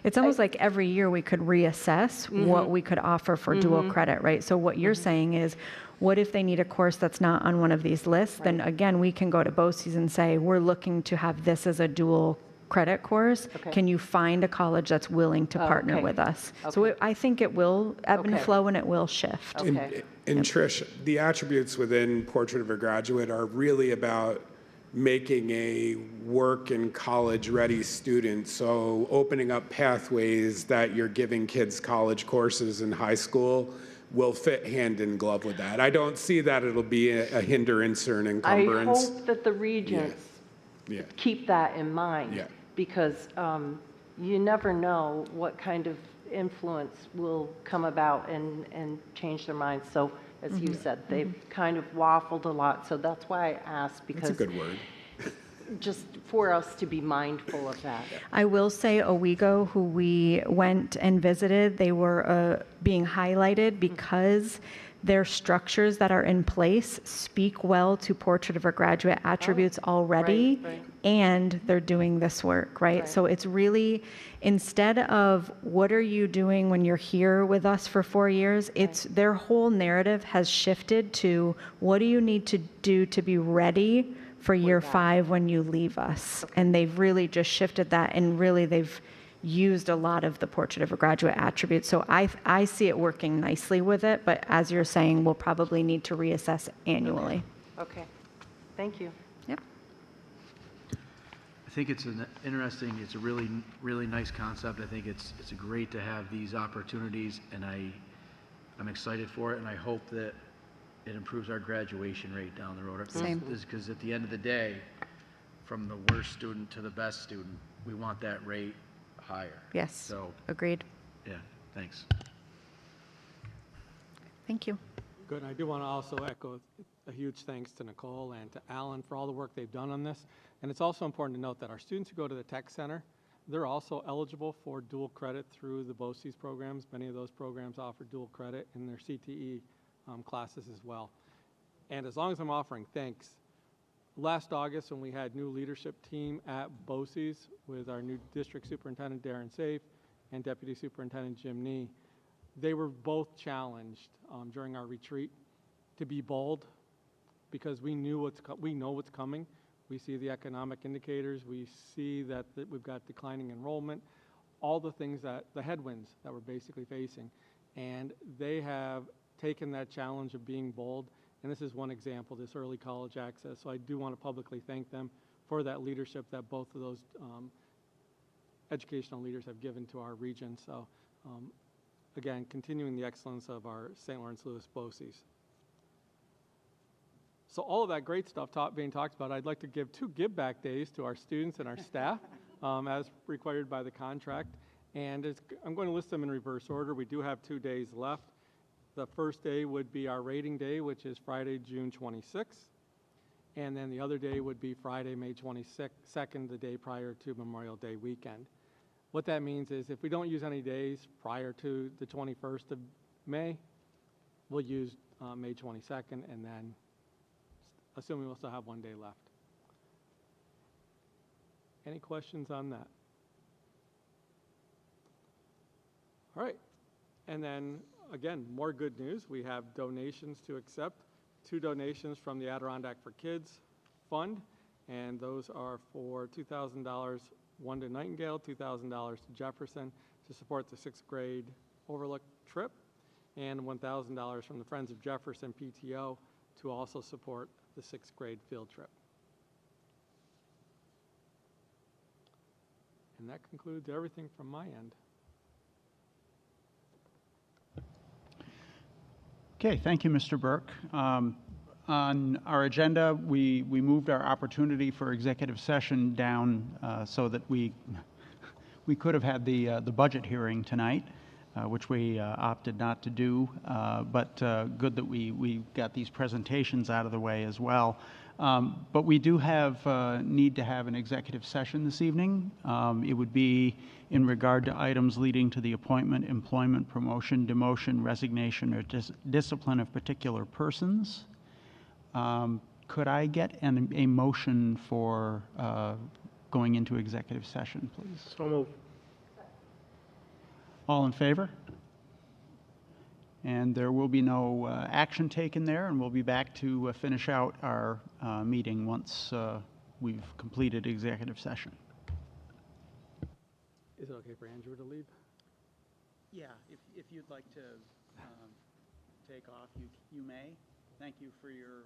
It's almost like every year we could reassess what we could offer for dual credit, right? So what you're saying is, what if they need a course that's not on one of these lists? Then again, we can go to BOCES and say, we're looking to have this as a dual credit course. Okay. Can you find a college that's willing to partner okay. with us? So Okay. I think it will ebb and Okay. flow and it will shift. Okay. And Trish, the attributes within Portrait of a Graduate are really about making a work and college ready student. So opening up pathways that you're giving kids college courses in high school will fit hand in glove with that. I don't see that it'll be a hindrance or an encumbrance. I hope that the regents Yeah. keep that in mind. Yeah. Because you never know what kind of influence will come about and change their minds. So as you said, they've kind of waffled a lot. So that's why I asked, because That's a good word. just for us to be mindful of that. I will say Owego, who we went and visited, they were being highlighted because their structures that are in place speak well to Portrait of a Graduate attributes already, right. and they're doing this work, right? So it's really, instead of what are you doing when you're here with us for 4 years, it's their whole narrative has shifted to what do you need to do to be ready for year 5 when you leave us. And they've really just shifted that, and really they've used a lot of the Portrait of a Graduate attributes. So I see it working nicely with it, but as you're saying, we'll probably need to reassess annually. Okay. Thank you. Yep. I think it's it's a really, really nice concept. I think it's great to have these opportunities, and I'm excited for it, and I hope that it improves our graduation rate down the road. Same. Because at the end of the day, from the worst student to the best student, we want that rate higher. Yes. So, Agreed. yeah, thanks. Thank you. Good. I do want to also echo a huge thanks to Nicole and to Alan for all the work they've done on this. And it's also important to note that our students who go to the Tech Center, they're also eligible for dual credit through the BOCES programs. Many of those programs offer dual credit in their CTE classes as well. And as long as I'm offering thanks, last August when we had new leadership team at BOCES with our new district superintendent Darren Safe and deputy superintendent Jim Nee, they were both challenged during our retreat to be bold, because we know what's coming. We see the economic indicators. We see that we've got declining enrollment, all the things the headwinds that we're basically facing. And they have taken that challenge of being bold. And this is one example, this early college access. So I do want to publicly thank them for that leadership that both of those educational leaders have given to our region. So again, continuing the excellence of our St. Lawrence Lewis BOCES. So all of that great stuff being talked about, I'd like to give 2 give back days to our students and our staff as required by the contract. And I'm going to list them in reverse order. We do have 2 days left. The first day would be our rating day, which is Friday, June 26th. And then the other day would be Friday, May 22nd, the day prior to Memorial Day weekend. What that means is if we don't use any days prior to the 21st of May, we'll use May 22nd, and then assuming we'll still have 1 day left. Any questions on that? All right. And then, again, more good news. We have donations to accept. 2 donations from the Adirondack for Kids Fund, and those are for $2,000, one to Nightingale, $2,000 to Jefferson to support the 6th grade Overlook trip, and $1,000 from the Friends of Jefferson PTO to also support the 6th grade field trip. And that concludes everything from my end. Okay, thank you, Mr. Burke. On our agenda, we moved our opportunity for executive session down so that we could have had the budget hearing tonight, which we opted not to do, but good that we got these presentations out of the way as well. But we do have, need to have an executive session this evening. It would be in regard to items leading to the appointment, employment, promotion, demotion, resignation, or discipline of particular persons. Could I get a motion for going into executive session, please? So move. All in favor? And there will be no action taken there, and we'll be back to finish out our meeting once we've completed executive session. Is it okay for Andrew to leave? Yeah, if you'd like to take off, you may. Thank you for your...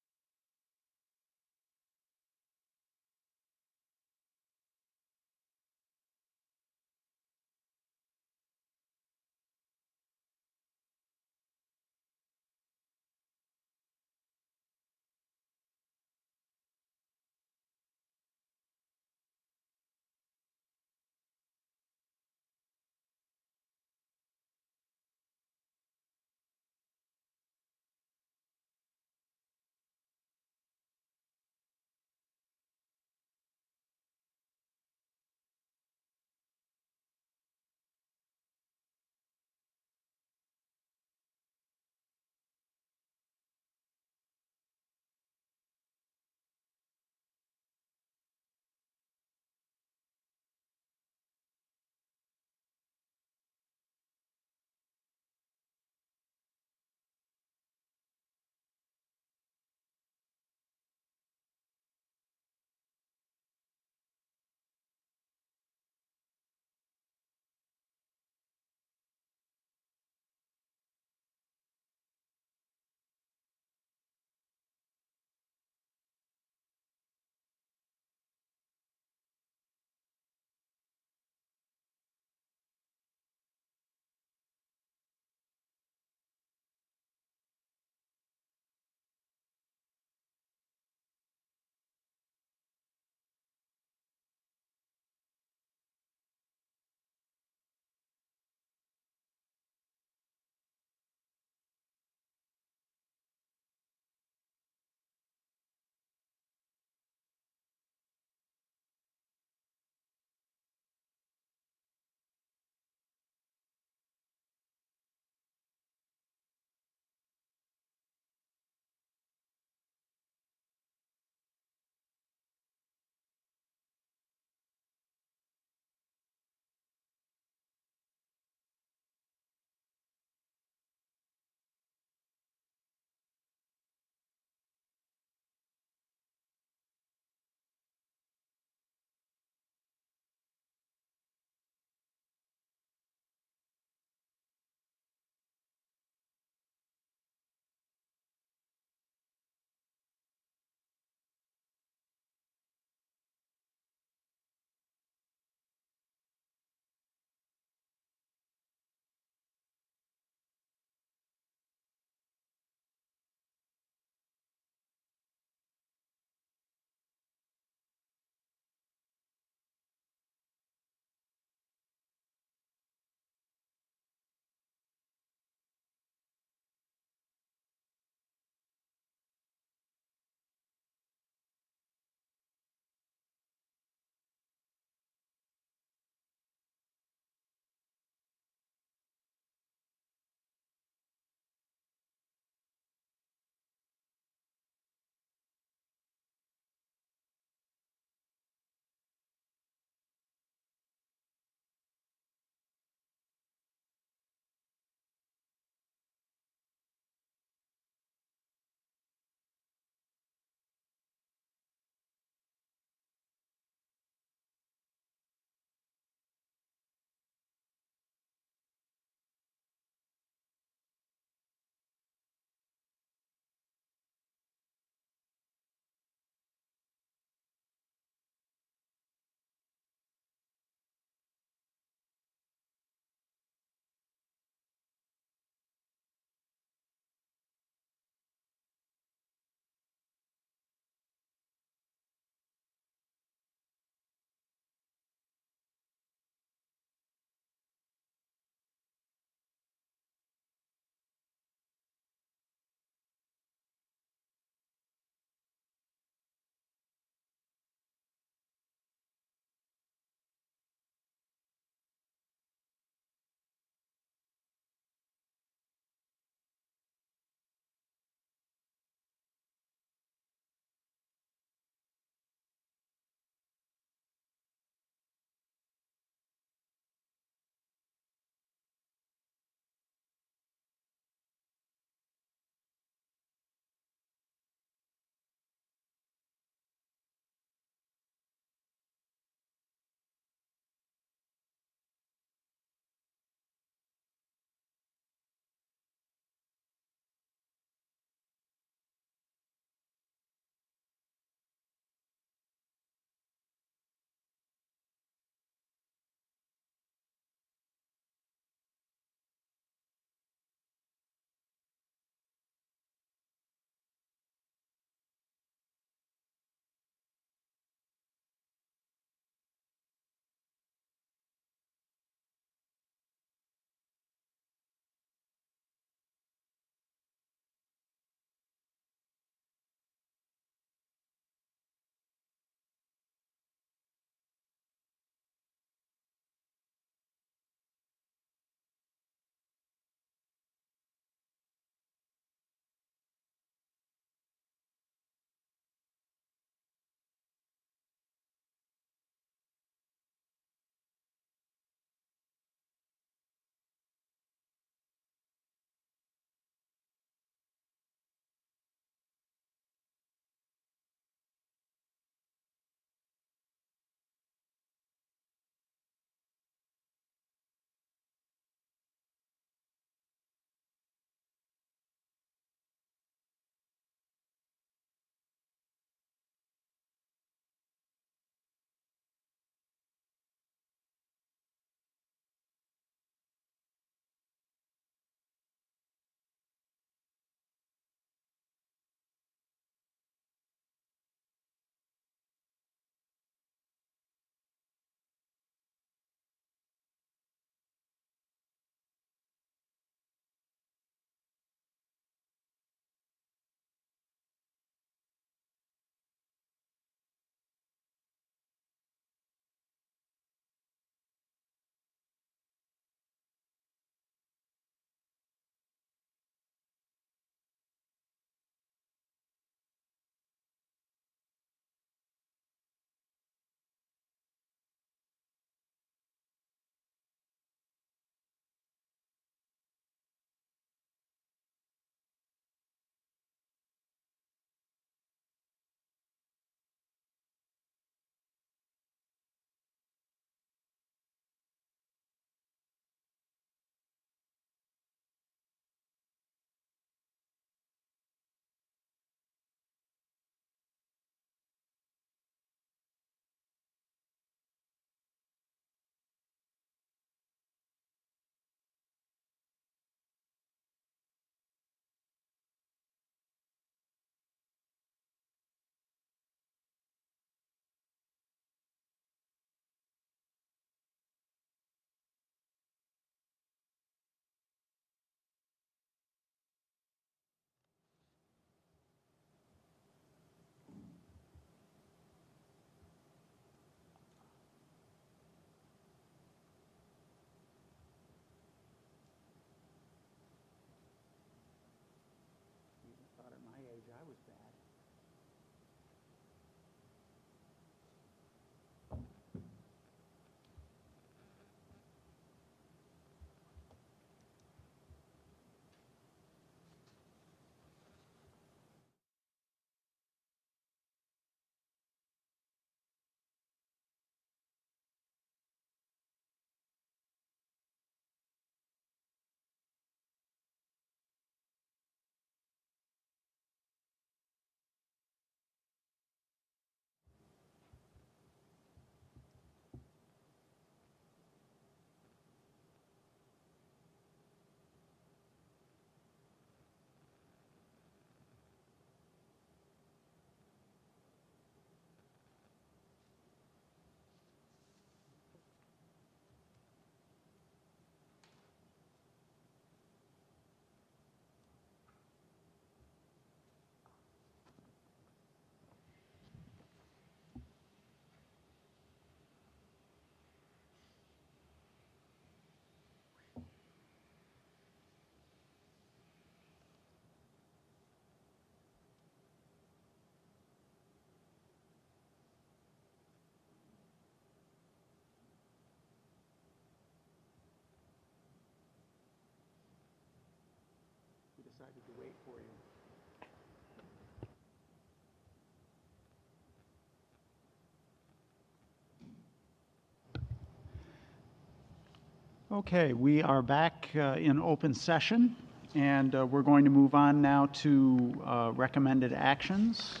Okay, we are back in open session, and we're going to move on now to recommended actions.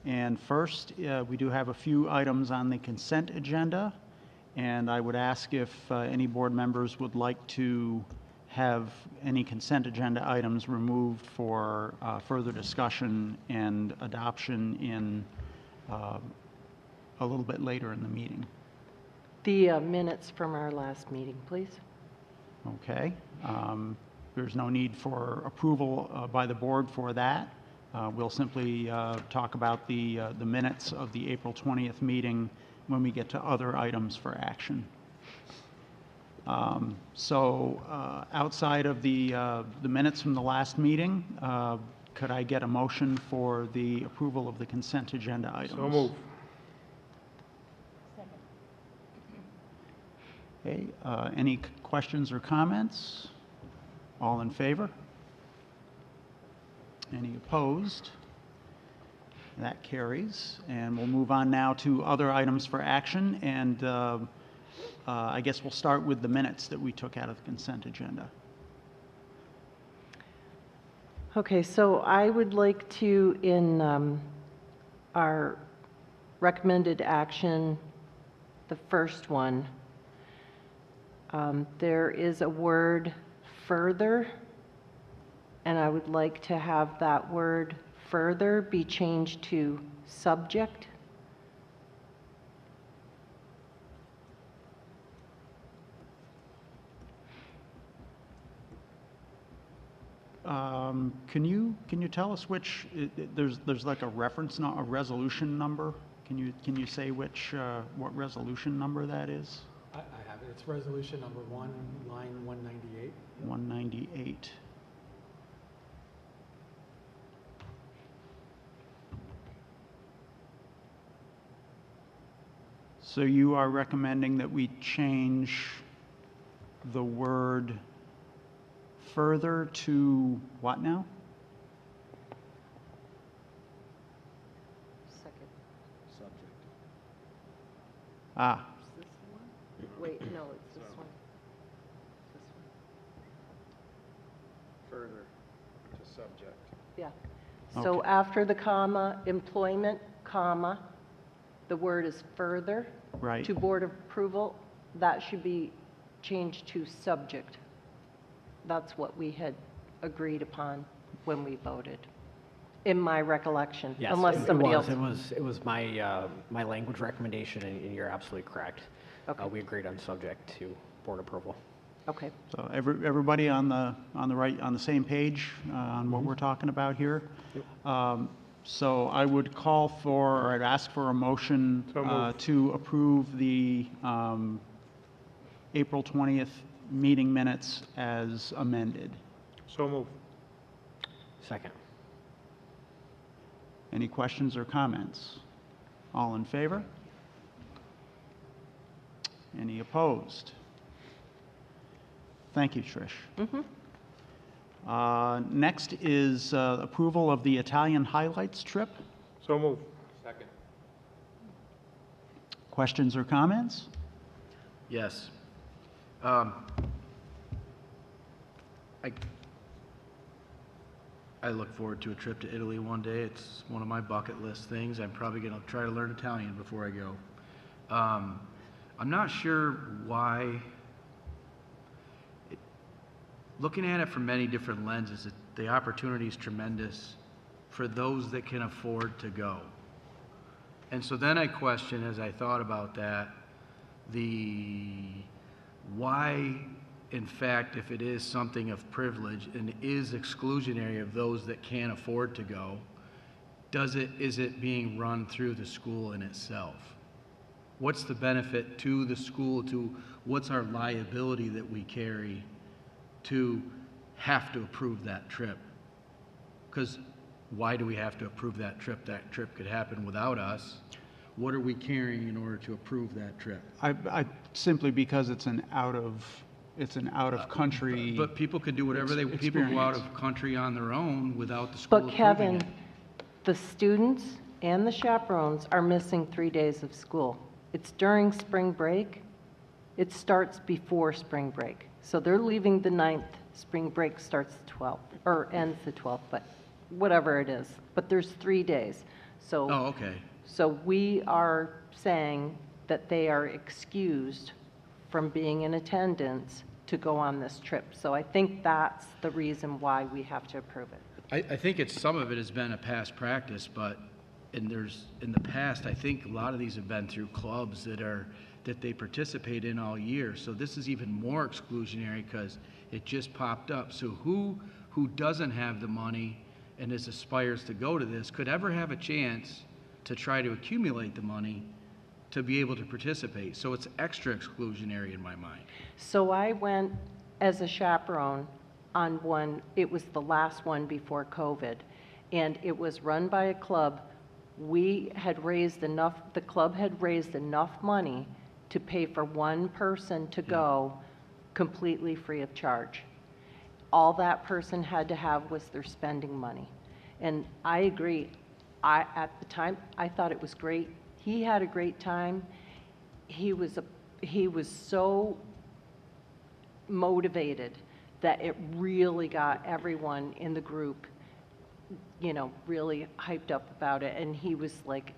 And first, we do have a few items on the consent agenda, and I would ask if any board members would like to have any consent agenda items removed for further discussion and adoption in a little bit later in the meeting. The minutes from our last meeting, please. Okay. There's no need for approval by the board for that. We'll simply talk about the minutes of the April 20th meeting when we get to other items for action. Outside of the minutes from the last meeting, could I get a motion for the approval of the consent agenda items? So move. Okay, any questions or comments? All in favor? Any opposed? That carries. And we'll move on now to other items for action. And I guess we'll start with the minutes that we took out of the consent agenda. Okay, so I would like to, in our recommended action, the first one, there is a word further, and I would like to have that word further be changed to subject. Can you tell us which there's like a reference, a resolution number? Can you say which what resolution number that is? I have it. It's resolution number 1, line 198. 198. So you are recommending that we change the word further to what now? Second. Subject. Ah, Is this the one? Wait, no, it's this one. This one. Further to subject. Yeah. So after the comma, employment, comma, the word is further. right. To board approval, that should be changed to subject. That's what we had agreed upon when we voted, in my recollection, Yes, unless somebody else. It was my, my language recommendation, and you're absolutely correct. Okay. We agreed on subject to board approval. Okay. So everybody on the right, on the same page on what we're talking about here. So I would call for, or I'd ask for a motion So moved. to approve the April 20th meeting minutes as amended. So move. Second. Any questions or comments? All in favor? Any opposed? Thank you, Trish. Next is approval of the Italian highlights trip. So move. Second. Questions or comments? Yes. I look forward to a trip to Italy one day. It's one of my bucket list things. I'm probably going to try to learn Italian before I go. I'm not sure why. Looking at it from many different lenses, the opportunity is tremendous for those that can afford to go. And so then I question, as I thought about that, why, in fact, if it is something of privilege and is exclusionary of those that can't afford to go, is it being run through the school in itself? What's the benefit to the school, what's our liability that we carry to have to approve that trip? Because why do we have to approve that trip? That trip could happen without us. What are we carrying in order to approve that trip? I simply because it's an out of country. But people can do whatever people go out of country on their own without the school But approving Kevin, it. the students and the chaperones are missing 3 days of school. It's during spring break. it starts before spring break. So they're leaving the 9th, spring break starts the 12th, or ends the 12th, but whatever it is. But there's 3 days. So, Oh, okay. so we are saying that they are excused from being in attendance to go on this trip. So I think that's the reason why we have to approve it. I think some of it has been a past practice, but in the past, I think a lot of these have been through clubs that they participate in all year. So this is even more exclusionary because it just popped up. So who doesn't have the money and aspires to go to this could ever have a chance to try to accumulate the money to be able to participate. So it's extra exclusionary in my mind. So I went as a chaperone on one, it was the last one before COVID, and it was run by a club. We had raised enough, the club had raised enough money to pay for one person to go completely free of charge. All that person had to have was their spending money. And I agree, at the time, I thought it was great. He had a great time. He was so motivated that it really got everyone in the group, you know, really hyped up about it. And he was like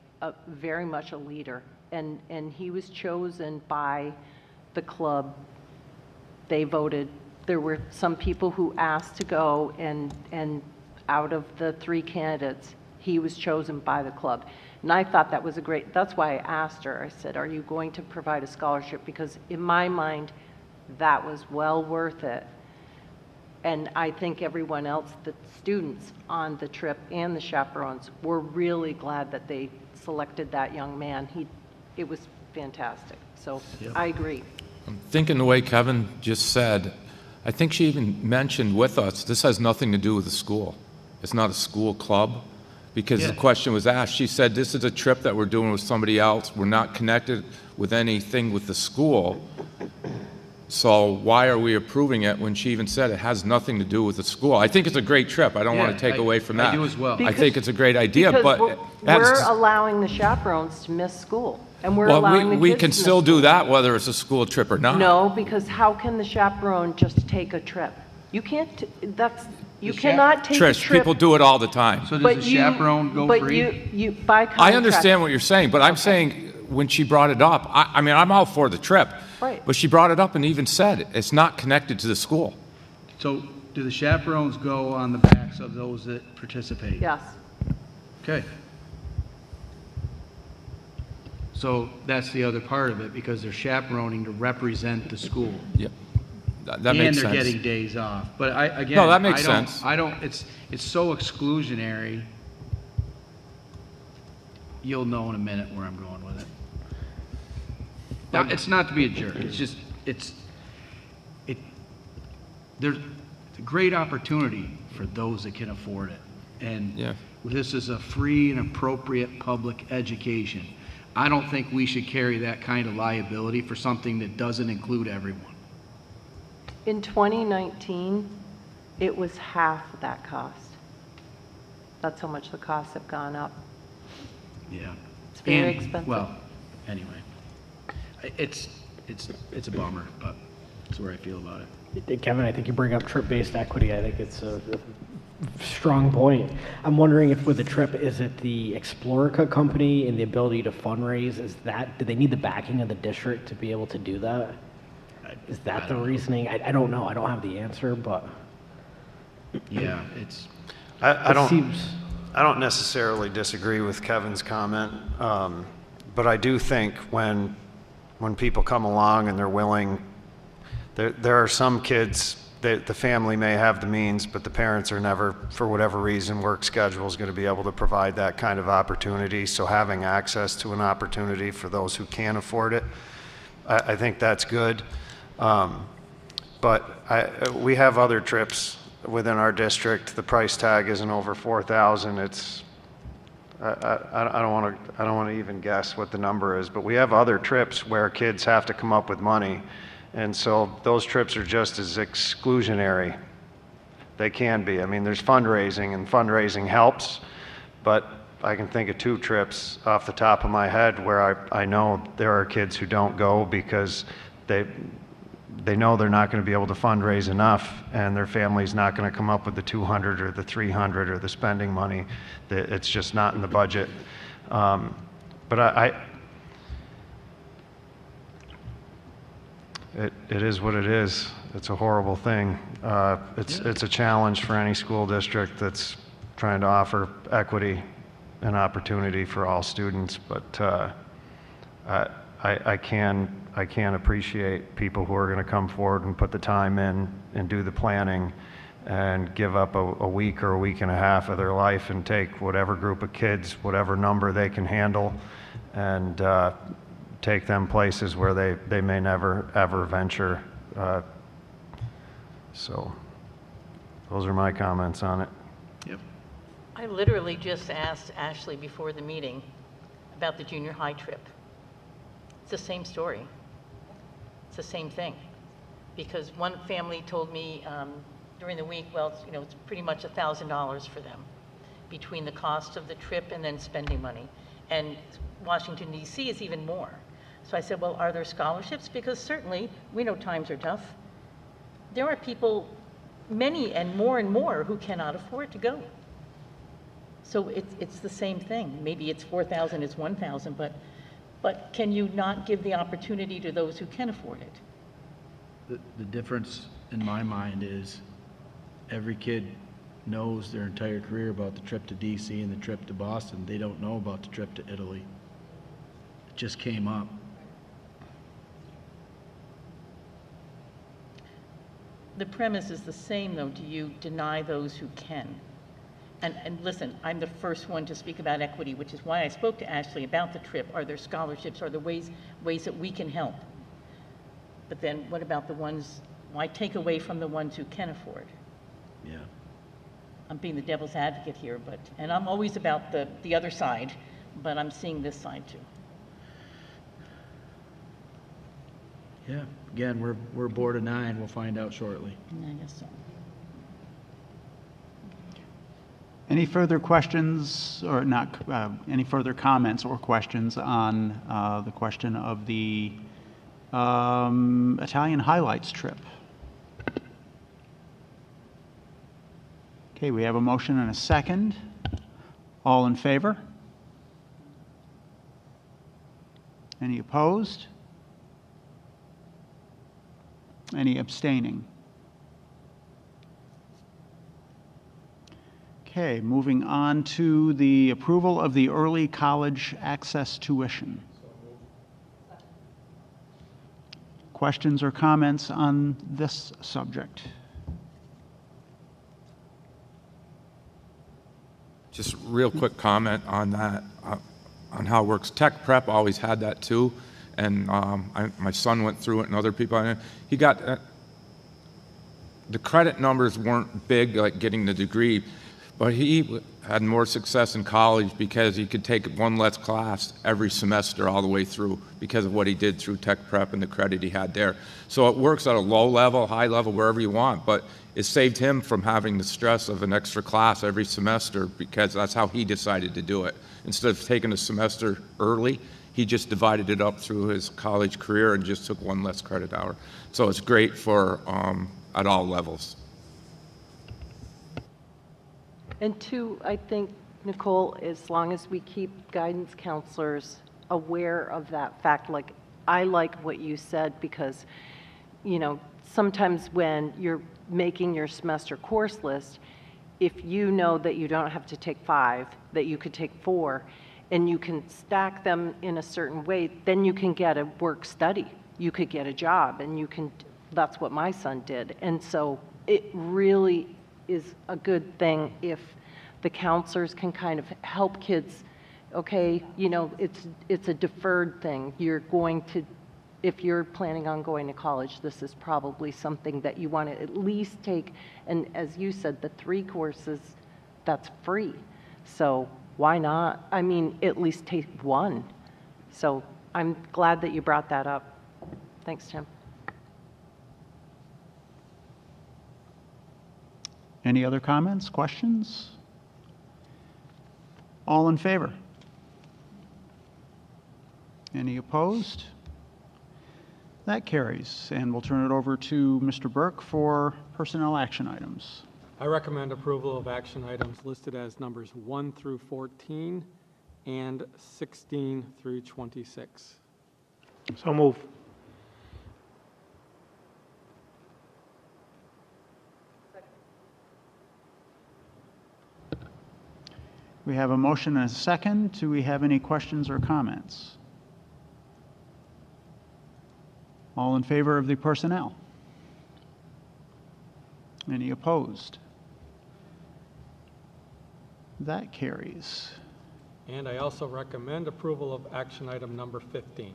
very much a leader. And he was chosen by the club. They voted. There were some people who asked to go, and out of the 3 candidates, he was chosen by the club. And I thought that was that's why I asked her. I said, are you going to provide a scholarship? Because in my mind, that was well worth it. And I think everyone else, the students on the trip and the chaperones, were really glad that they selected that young man. It was fantastic. So I agree. I'm thinking the way Kevin just said, I think she even mentioned with us, this has nothing to do with the school. It's not a school club. Because the question was asked, she said, this is a trip that we're doing with somebody else. We're not connected with anything with the school. So why are we approving it when she even said it has nothing to do with the school? I think it's a great trip. I don't want to take away from that. I do as well. I think it's a great idea, but we're allowing the chaperones to miss school. And we're allowing the kids we can to still miss do school. that whether it's a school trip or not. No, because how can the chaperone just take a trip? You can't, you cannot take a Trish, trip. people do it all the time. So does the chaperone go free? But you, by contract. I understand what you're saying, but I'm saying when she brought it up, I mean, I'm all for the trip. Right. But she brought it up and even said it's not connected to the school. So do the chaperones go on the backs of those that participate? Yes. Okay. So that's the other part of it, because they're chaperoning to represent the school. Yep. That makes sense. And they're getting days off. But again, no, that makes sense. It's so exclusionary. You'll know in a minute where I'm going with it. Now, it's not to be a jerk. It's just, there's a great opportunity for those that can afford it. And this is a free and appropriate public education. I don't think we should carry that kind of liability for something that doesn't include everyone. In 2019, it was half that cost. That's how much the costs have gone up. Yeah. It's very expensive. Well, anyway, it's a bummer, but that's where I feel about it. Kevin, I think you bring up trip-based equity. I think it's a strong point. I'm wondering if with the trip, is it the Explorica company and the ability to fundraise? Do they need the backing of the district to be able to do that? Is that the reasoning? I don't know. I don't have the answer, but yeah, it's. I don't necessarily disagree with Kevin's comment, but I do think when people come along and they're willing, there are some kids that the family may have the means, but the parents are never, for whatever reason, work schedule is going to be able to provide that kind of opportunity. So having access to an opportunity for those who can't afford it, I think that's good. But we have other trips within our district. The price tag isn't over $4,000. I don't want to even guess what the number is, but we have other trips where kids have to come up with money, and so those trips are just as exclusionary. They can be. I mean, there's fundraising, and fundraising helps, but I can think of 2 trips off the top of my head where I know there are kids who don't go because they know they're not going to be able to fundraise enough, and their family's not going to come up with the 200 or the 300 or the spending money. That it's just not in the budget. But it is what it is. It's a horrible thing. It's a challenge for any school district that's trying to offer equity and opportunity for all students. But I can appreciate people who are going to come forward and put the time in and do the planning and give up a week or a week and a half of their life and take whatever group of kids, whatever number they can handle, and take them places where they may never ever venture. So those are my comments on it. Yep. I literally just asked Ashley before the meeting about the junior high trip. It's the same story. It's the same thing. Because one family told me during the week, well, it's pretty much $1,000 for them between the cost of the trip and then spending money. And Washington, D.C. is even more. So I said, well, are there scholarships? Because certainly, we know times are tough. There are people, many and more, who cannot afford to go. So it's the same thing. Maybe it's 4,000, it's 1,000, but can you not give the opportunity to those who can afford it? The difference in my mind is every kid knows their entire career about the trip to DC and the trip to Boston. They don't know about the trip to Italy. It just came up. The premise is the same, though. Do you deny those who can? And listen, I'm the first one to speak about equity, which is why I spoke to Ashley about the trip. Are there scholarships? Are there ways that we can help? But then what about the ones, why take away from the ones who can afford? Yeah. I'm being the devil's advocate here, and I'm always about the other side, but I'm seeing this side too. Yeah. Again, we're board of 9. We'll find out shortly. I guess so. Any further questions, or not, any further comments or questions on the question of the Italian highlights trip? Okay, we have a motion and a second. All in favor? Any opposed? Any abstaining? Okay, moving on to the approval of the early college access tuition. Questions or comments on this subject? Just real quick comment on that, on how it works. Tech Prep always had that too, and my son went through it, and other people. He got the credit numbers weren't big, like getting the degree, but he had more success in college because he could take one less class every semester all the way through because of what he did through Tech Prep and the credit he had there. So it works at a low level, high level, wherever you want, but it saved him from having the stress of an extra class every semester because that's how he decided to do it. Instead of taking a semester early, he just divided it up through his college career and just took one less credit hour. So it's great for at all levels. And two, I think, Nicole, as long as we keep guidance counselors aware of that fact, like I like what you said because, sometimes when you're making your semester course list, if you know that you don't have to take 5, that you could take 4, and you can stack them in a certain way, then you can get a work study. You could get a job, and that's what my son did. And so it really is a good thing if the counselors can kind of help kids, okay, it's a deferred thing. If you're planning on going to college, this is probably something that you want to at least take. And as you said, the 3 courses, that's free. So why not? At least take 1. So I'm glad that you brought that up. Thanks, Tim. Any other comments, questions? All in favor? Any opposed? That carries. And we'll turn it over to Mr. Burke for personnel action items. I recommend approval of action items listed as numbers 1 through 14 and 16 through 26. So move. We have a motion and a second. Do we have any questions or comments? All in favor of the personnel? Any opposed? That carries. And I also recommend approval of action item number 15.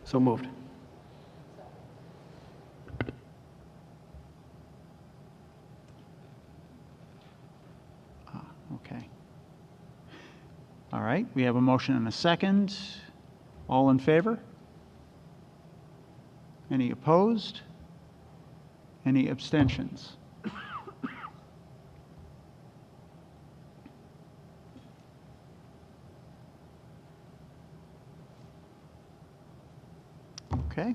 So moved. Okay. All right, we have a motion and a second. All in favor? Any opposed? Any abstentions? Okay. I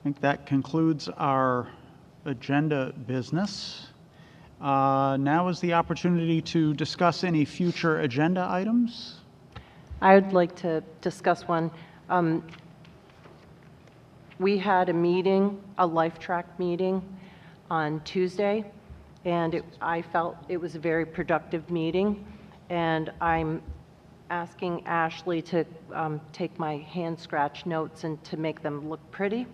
think that concludes our agenda business. Now is the opportunity to discuss any future agenda items. I would like to discuss one. We had a meeting, a LifeTrack meeting on Tuesday, and I felt it was a very productive meeting. And I'm asking Ashley to take my hand scratch notes and to make them look pretty.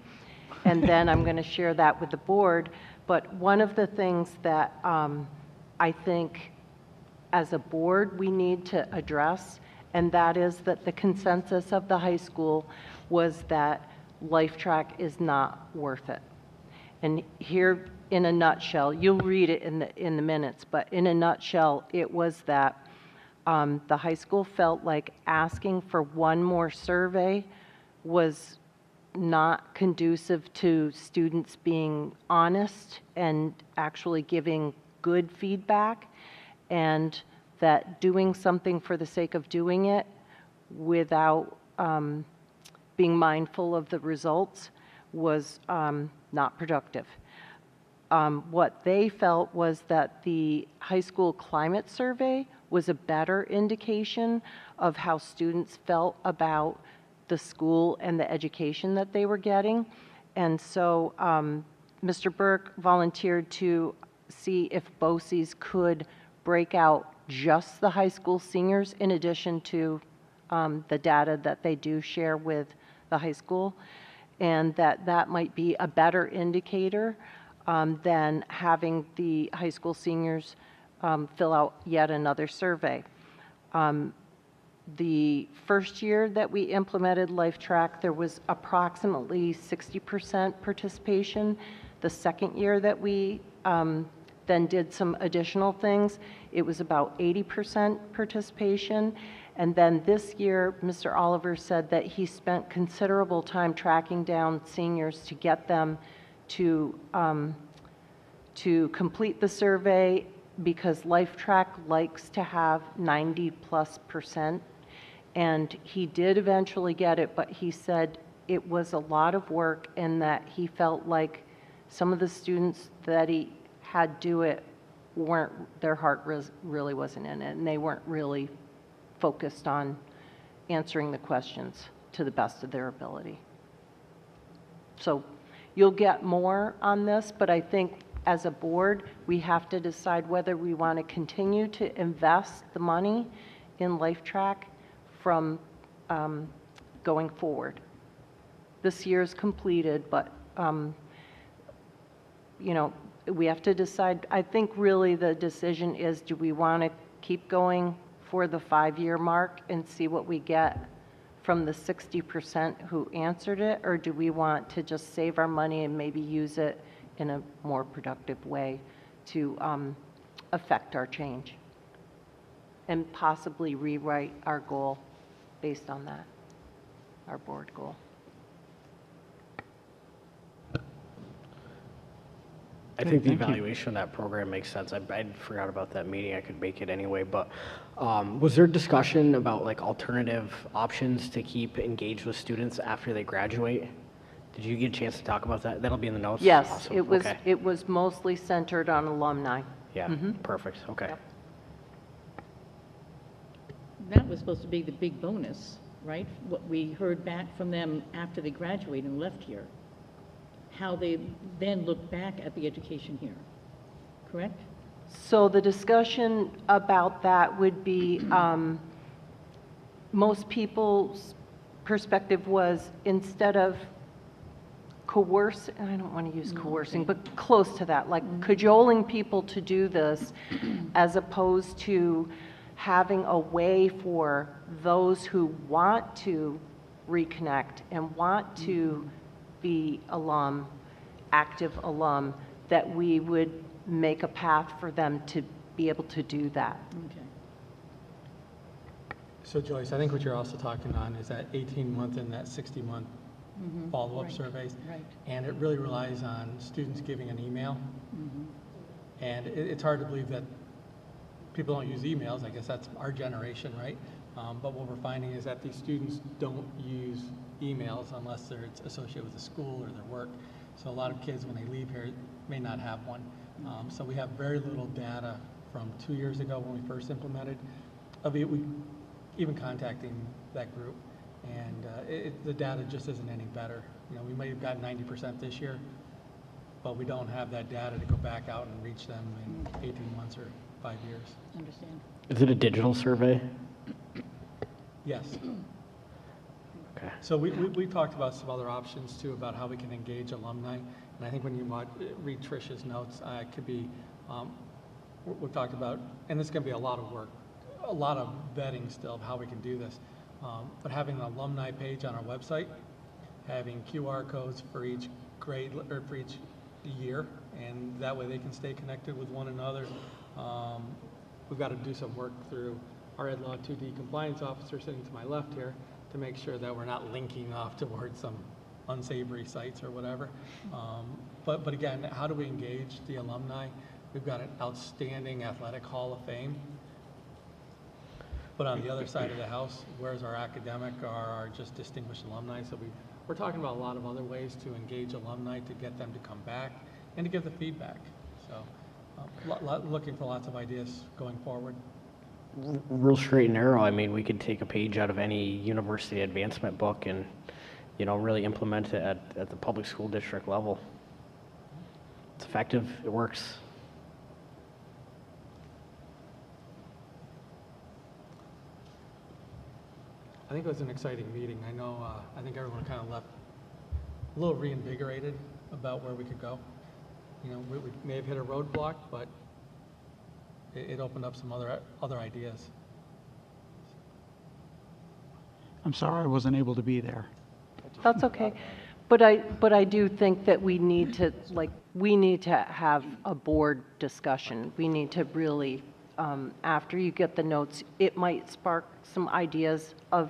And then I'm going to share that with the board. But one of the things that I think as a board we need to address, and that is that the consensus of the high school was that LifeTrack is not worth it. And here in a nutshell, you'll read it in the minutes, but in a nutshell, it was that the high school felt like asking for one more survey was not conducive to students being honest and actually giving good feedback, and that doing something for the sake of doing it without being mindful of the results was not productive. What they felt was that the high school climate survey was a better indication of how students felt about the school and the education that they were getting. And so Mr. Burke volunteered to see if BOCES could break out just the high school seniors in addition to the data that they do share with the high school, and that might be a better indicator than having the high school seniors fill out yet another survey. The first year that we implemented LifeTrack, there was approximately 60% participation. The second year that we then did some additional things, it was about 80% participation. And then this year, Mr. Oliver said that he spent considerable time tracking down seniors to get them to complete the survey, because LifeTrack likes to have 90+%. And he did eventually get it, but he said it was a lot of work and that he felt like some of the students that he had do it their heart really wasn't in it, and they weren't really focused on answering the questions to the best of their ability. So you'll get more on this, but I think as a board, we have to decide whether we want to continue to invest the money in LifeTrack from going forward. This year is completed, but you know, we have to decide. I think really the decision is, do we want to keep going for the 5-year mark and see what we get from the 60% who answered it, or do we want to just save our money and maybe use it in a more productive way to affect our change and possibly rewrite our goal based on that, our board goal? I think the thank you. evaluation of that program makes sense. I forgot about that meeting. I could make it anyway, but was there discussion about like alternative options to keep engaged with students after they graduate? Did you get a chance to talk about that? That'll be in the notes? Yes, Awesome. Okay. it was mostly centered on alumni. Yeah, perfect. Okay. Yep. That was supposed to be the big bonus, right? What we heard back from them after they graduated and left here. How they then look back at the education here, correct? So the discussion about that would be, most people's perspective was instead of I don't want to use coercing, but close to that, like cajoling people to do this, as opposed to having a way for those who want to reconnect and want to be active alum, that we would make a path for them to be able to do that. Okay. So Joyce, I think what you're also talking on is that 18-month and that 60-month follow-up Right. surveys. Right. And it really relies on students giving an email. And it's hard to believe that people don't use emails. I guess that's our generation, right? But what we're finding is that these students don't use emails unless they're associated with the school or their work. So a lot of kids, when they leave here, may not have one. So we have very little data from 2 years ago when we first implemented of even contacting that group. And the data just isn't any better. You know, we may have gotten 90% this year, but we don't have that data to go back out and reach them in 18 months or 5 years. Understand. Is it a digital survey? Yes. Okay. So we talked about some other options too, about how we can engage alumni. And I think when you read Trish's notes, it could be, we've talked about, and this is going to be a lot of work, a lot of vetting still of how we can do this. But having an alumni page on our website, having QR codes for each grade or for each year, and that way they can stay connected with one another. We've got to do some work through our Ed Law 2D compliance officer sitting to my left here to make sure that we're not linking off towards some unsavory sites or whatever. But again, how do we engage the alumni? We've got an outstanding athletic hall of fame. But on the other side of the house, where's our academic or our just distinguished alumni? So we're talking about a lot of other ways to engage alumni, to get them to come back and to give the feedback. So looking for lots of ideas going forward. Real straight and narrow. I mean, we could take a page out of any university advancement book and, you know, really implement it at the public school district level. It's effective. It works. I think it was an exciting meeting. I know, I think everyone kind of left a little reinvigorated about where we could go. You know, we may have hit a roadblock, but it opened up some other ideas. I'm sorry I wasn't able to be there. That's okay. But I do think that we need to have a board discussion. We need to really, after you get the notes, it might spark some ideas of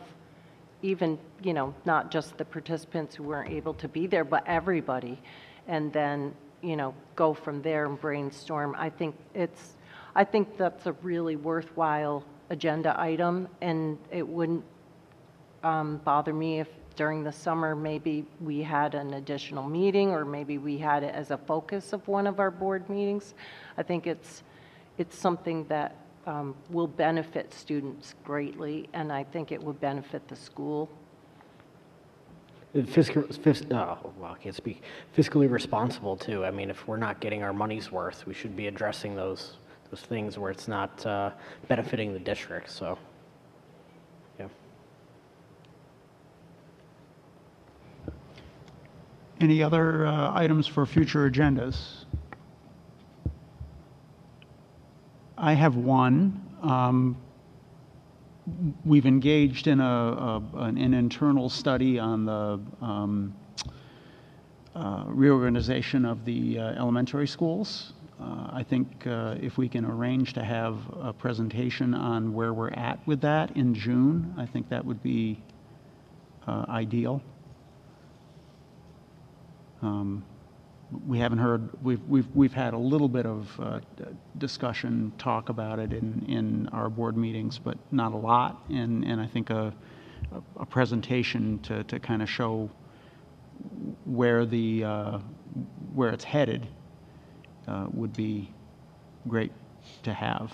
even, you know, not just the participants who weren't able to be there, but everybody. And then, you know, go from there and brainstorm. I think that's a really worthwhile agenda item, and it wouldn't bother me if during the summer maybe we had an additional meeting, or maybe we had it as a focus of one of our board meetings. I think it's something that will benefit students greatly, and I think it will benefit the school. I can't speak. Fiscally responsible too. I mean, if we're not getting our money's worth, we should be addressing those things where it's not benefiting the district. So, yeah. Any other items for future agendas? I have one. We've engaged in an internal study on the reorganization of the elementary schools. I think if we can arrange to have a presentation on where we're at with that in June, I think that would be ideal. we haven't heard, we've had a little bit of discussion, talk about it in our board meetings, but not a lot. And I think a presentation to kind of show where where it's headed would be great to have.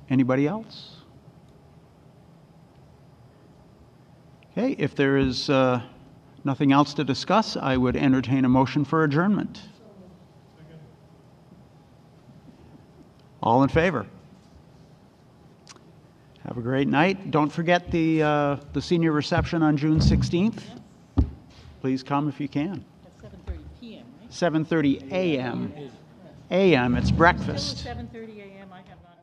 Anybody else? Okay, if there is nothing else to discuss, I would entertain a motion for adjournment. All in favor? Have a great night. Don't forget the senior reception on June 16th. Please come if you can. At 7:30 PM, right? 7:30 a.m. a.m. It's breakfast. 7:30 AM, I have not.